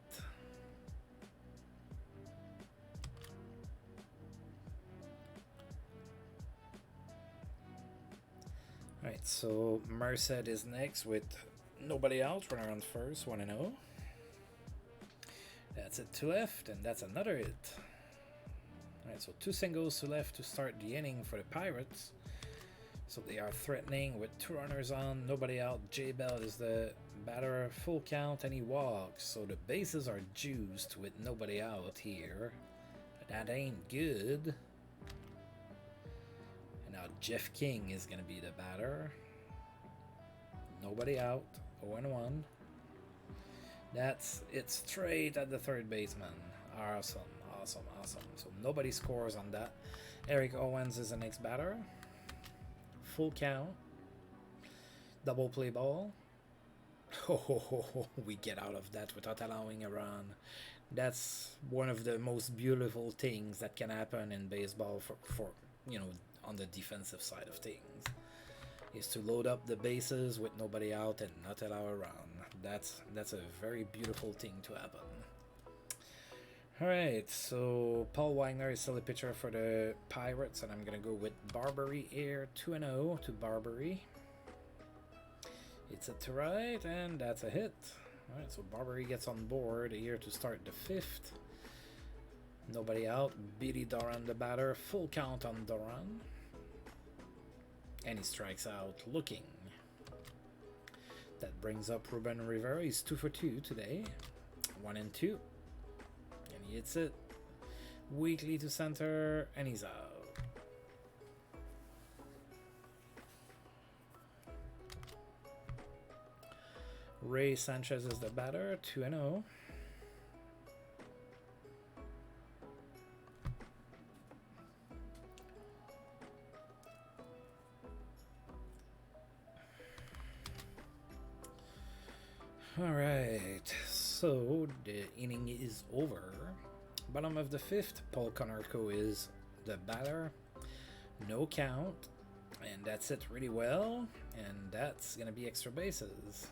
Alright, so Merced is next with nobody out. Runner on first, 1-0. That's it to left, and that's another hit. Alright, so 2 singles to left to start the inning for the Pirates. So they are threatening with 2 runners on, nobody out. J Bell is the batter, full count, and he walks. So the bases are juiced with nobody out here. But that ain't good. Now Jeff King is going to be the batter. Nobody out. 0-1. That's it straight at the third baseman. Awesome, awesome, awesome. So nobody scores on that. Eric Owens is the next batter. Full count. Double play ball. Oh, we get out of that without allowing a run. That's one of the most beautiful things that can happen in baseball for you know, on the defensive side of things, is to load up the bases with nobody out and not allow a run. That's a very beautiful thing to happen. Alright, so Paul Wagner is still a pitcher for the Pirates, and I'm gonna go with Barbary here. 2-0 to Barbary. It's it to right, and that's a hit. Alright, so Barbary gets on board here to start the 5th. Nobody out. Billy Doran the batter. Full count on Doran. And he strikes out looking. That brings up Ruben Rivera. He's 2 for 2 today. 1 and 2. And he hits it. Weakly to center. And he's out. Ray Sanchez is the batter. 2-0. Alright, so the inning is over. Bottom of the 5th, Paul Konarko is the batter. No count. And that's it really well. And that's going to be extra bases.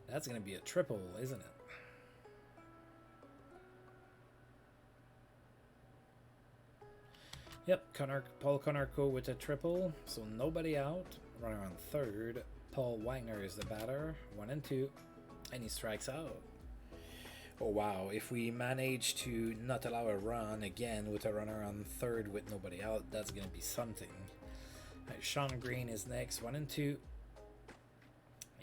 That's going to be a triple, isn't it? Yep, Paul Konarko with a triple. So nobody out. Runner on third. Paul Wagner is the batter. 1 and 2. And he strikes out. Oh wow, if we manage to not allow a run again with a runner on third with nobody out, that's going to be something. Right, Sean Green is next. 1 and 2.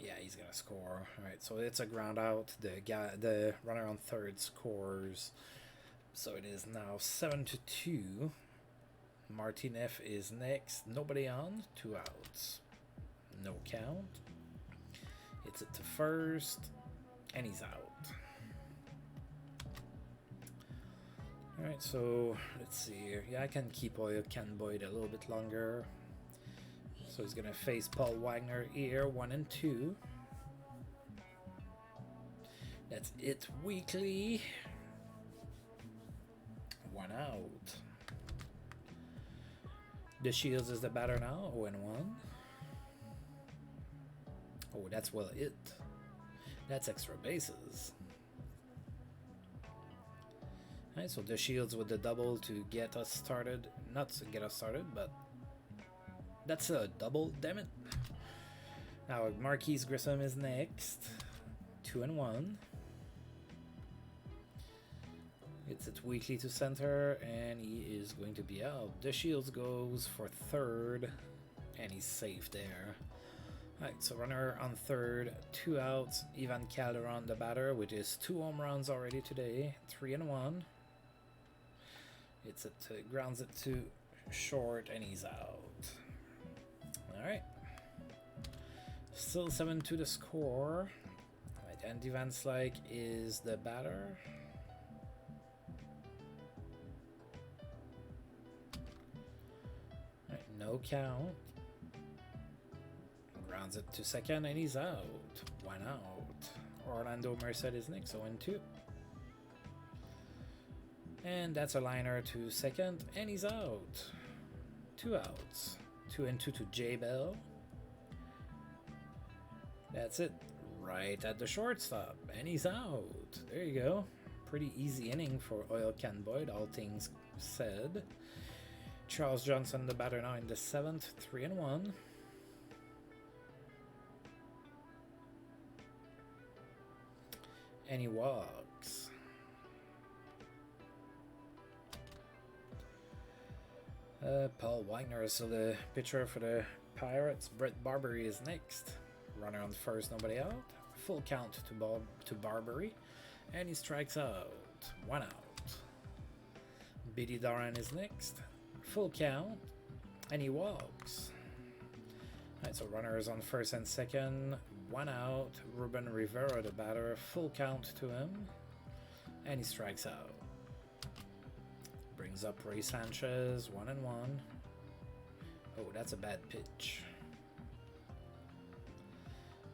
Yeah, he's going to score. Alright, so it's a ground out. The runner on third scores. So it is now 7-2. Martinez is next. Nobody on. 2 outs. No count. It's it to first. and he's out. Alright, so let's see here. Yeah, I can keep Oil Can Boyd a little bit longer. So he's gonna face Paul Wagner here, 1 and 2. That's it weekly. 1 out. The Shields is the batter now, 0 and 1. Oh, that's well it. That's extra bases. Alright, so the Shields with the double to get us started. Not to get us started, but that's a double, damn it. Now Marquise Grissom is next. 2 and 1. It's weekly to center, and he is going to be out. The Shields goes for third, and he's safe there. Alright, so runner on third, 2 outs. Ivan Calderon, the batter, with his 2 home runs already today. 3 and 1. It's grounds it to short, and he's out. Alright. Still 7-2 the score. Alright, Andy Van Slyke is the batter. Alright, no count. Grounds it to second, and he's out. 1 out. Orlando Merced is next, 0-2. And that's a liner to second, and he's out. 2 outs. 2 and 2 to J Bell. That's it. Right at the shortstop, and he's out. There you go. Pretty easy inning for Oil Can Boyd, all things said. Charles Johnson, the batter now in the 7th, 3 and 1. And he walks. Paul Wagner is still the pitcher for the Pirates. Brett Barbary is next. Runner on first, nobody out. Full count to Barbary, and he strikes out. 1 out. Biddy Doran is next. Full count, and he walks. Alright, so runners on first and second. 1 out. Ruben Rivera, the batter. Full count to him, and he strikes out. Brings up Ray Sanchez, 1 and 1. Oh, that's a bad pitch.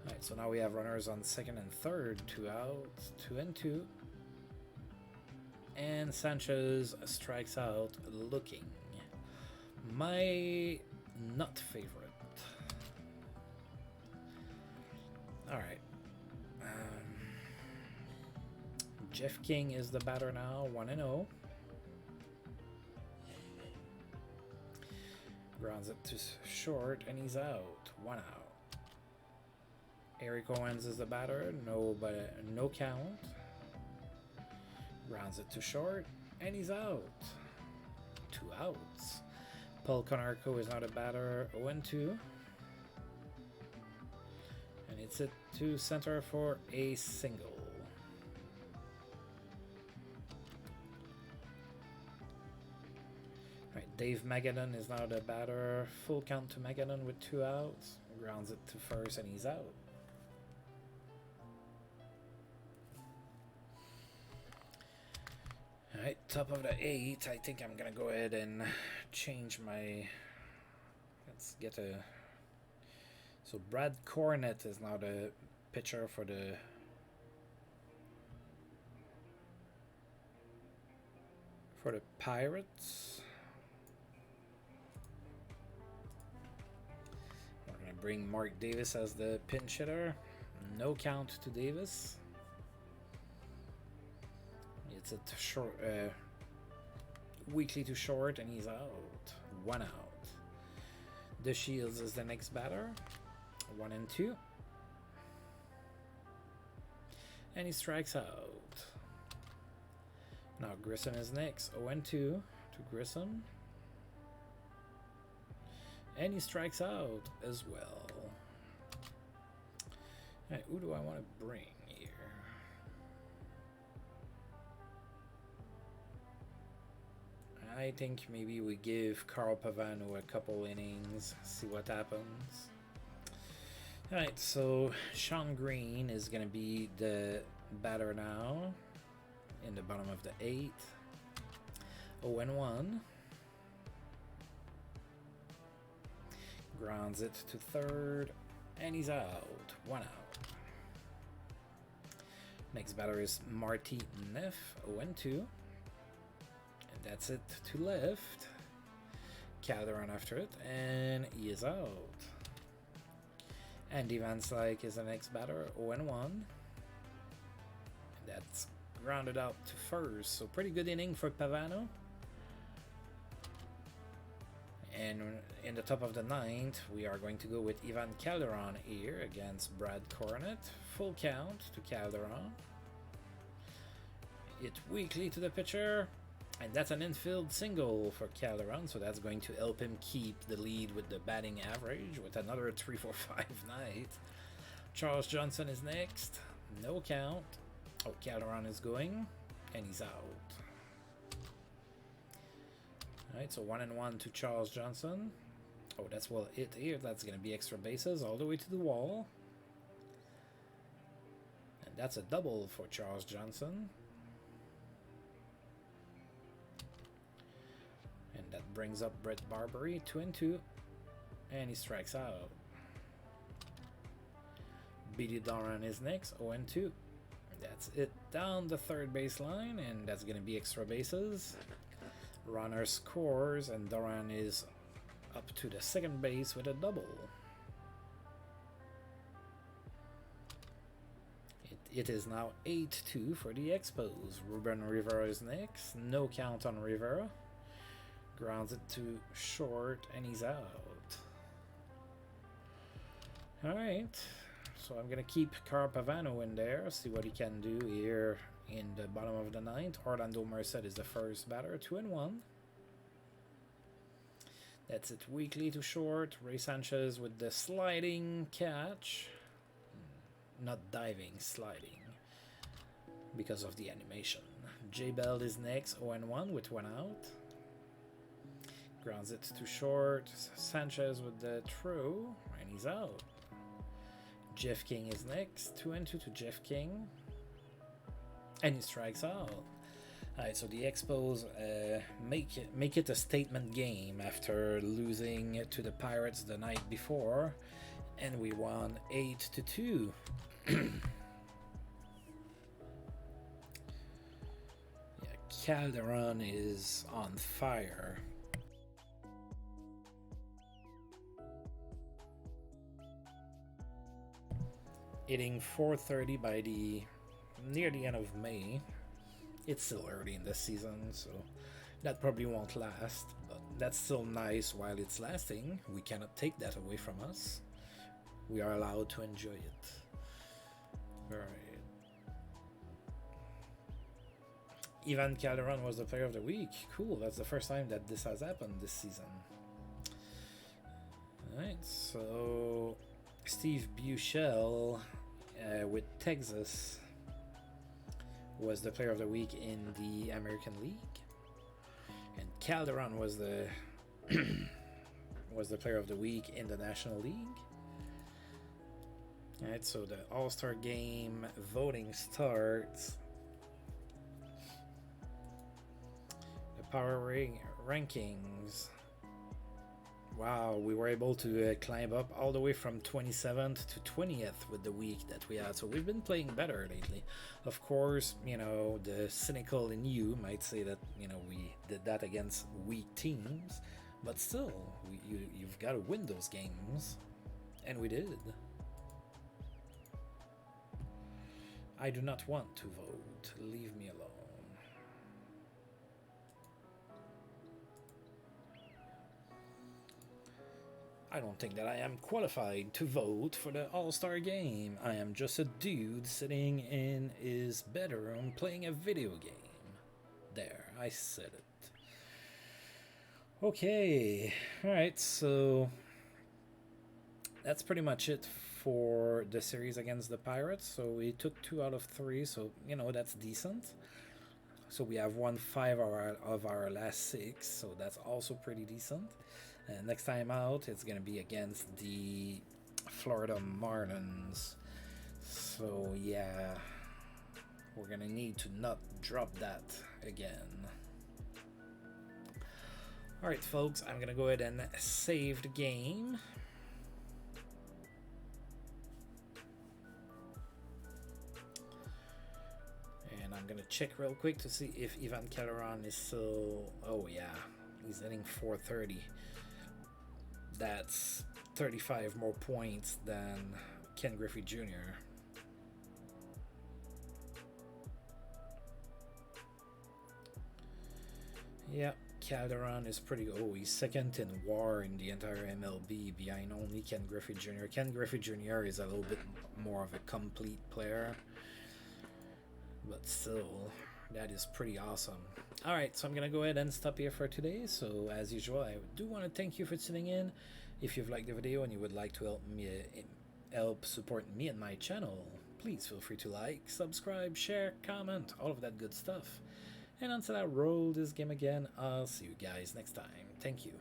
Alright, so now we have runners on second and third, 2 outs, 2 and 2. And Sanchez strikes out looking. My not favorite. Alright. Jeff King is the batter now, 1 and 0. Grounds it to short, and he's out. 1 out. Eric Owens is the batter, no count. Grounds it to short, and he's out. 2 outs. Paul Konarko is now the batter, 0-2. And it's it to center for a single. Dave Magadan is now the batter. Full count to Magadan with 2 outs. Grounds it to first, and he's out. Alright, top of the 8. I think I'm gonna go ahead and change my... Let's get a... So Brad Cornett is now the pitcher for the... Pirates. Bring Mark Davis as the pinch hitter. No count to Davis. It's a short, weekly to short, and he's out. 1 out. The Shields is the next batter. 1 and 2. And he strikes out. Now Grissom is next. 0-2 to Grissom. And he strikes out as well. Alright, who do I want to bring here? I think maybe we give Carl Pavano a couple innings, see what happens. Alright, so Sean Green is going to be the batter now in the bottom of the 8th. 0-1. Grounds it to third, and he's out. 1 out. Next batter is Marty Neff, 0-2. And that's it to left. Calderon after it, and he is out. Andy Van Slyke is the next batter, 0-1. And that's grounded out to first, so pretty good inning for Pavano. And in the top of the 9th, we are going to go with Ivan Calderon here against Brad Coronet. Full count to Calderon. Hit weakly to the pitcher. And that's an infield single for Calderon, so that's going to help him keep the lead with the batting average with another 3-4-5 night. Charles Johnson is next. No count. Oh, Calderon is going, and he's out. Alright, so 1-1 to Charles Johnson. Oh, that's well hit here. That's going to be extra bases all the way to the wall. And that's a double for Charles Johnson. And that brings up Brett Barbary, 2-2. And he strikes out. Billy Doran is next, 0-2. That's it down the third baseline, and that's going to be extra bases. Runner scores, and Doran is up to the second base with a double. It is now 8-2 for the Expos. Ruben Rivera is next. No count on Rivera. Grounds it to short, and he's out. Alright. So I'm going to keep Carl Pavano in there, see what he can do here in the bottom of the 9th. Orlando Merced is the first batter, 2-1. That's it weakly to short. Ray Sanchez with the sliding catch. Not diving, sliding. Because of the animation. J Bell is next, 0-1 with 1 out. Grounds it to short. Sanchez with the throw, and he's out. Jeff King is next, 2-2 to Jeff King. And he strikes out. Alright, so the Expos make it a statement game after losing to the Pirates the night before. And we won 8-2. Yeah, Calderon is on fire. Hitting .430 by near the end of May. It's still early in the season, so that probably won't last, but that's still nice while it's lasting. We cannot take that away from us. We are allowed to enjoy it. Alright. Ivan Calderon was the player of the week. Cool, that's the first time that this has happened this season. Alright, so Steve Buechel with Texas was the player of the week in the American League, and Calderon was the was the player of the week in the National League. All right, so the All-Star Game voting starts. The power rankings. Wow, we were able to climb up all the way from 27th to 20th with the week that we had. So we've been playing better lately. Of course, you know, the cynical in you might say that, you know, we did that against weak teams. But still, you've got to win those games. And we did. I do not want to vote. Leave me alone. I don't think that I am qualified to vote for the All-Star Game. I am just a dude sitting in his bedroom playing a video game. There, I said it. Okay, alright, so that's pretty much it for the series against the Pirates. So we took 2 out of 3, so, you know, that's decent. So we have won 5 of our last 6, so that's also pretty decent. Next time out, it's going to be against the Florida Marlins. So yeah, we're gonna need to not drop that again. Alright folks, I'm gonna go ahead and save the game. And I'm gonna check real quick to see if Ivan Calderon is still... Oh yeah, he's hitting 430. That's 35 more points than Ken Griffey Jr. Yeah, Calderon is pretty good. Oh, he's second in WAR in the entire MLB, behind only Ken Griffey Jr. Ken Griffey Jr. is a little bit more of a complete player, but still, that is pretty awesome. Alright, so I'm gonna go ahead and stop here for today. So as usual, I do want to thank you for tuning in. If you've liked the video and you would like to help support me and my channel, please feel free to like, subscribe, share, comment, all of that good stuff. And until I roll this game again, I'll see you guys next time. Thank you.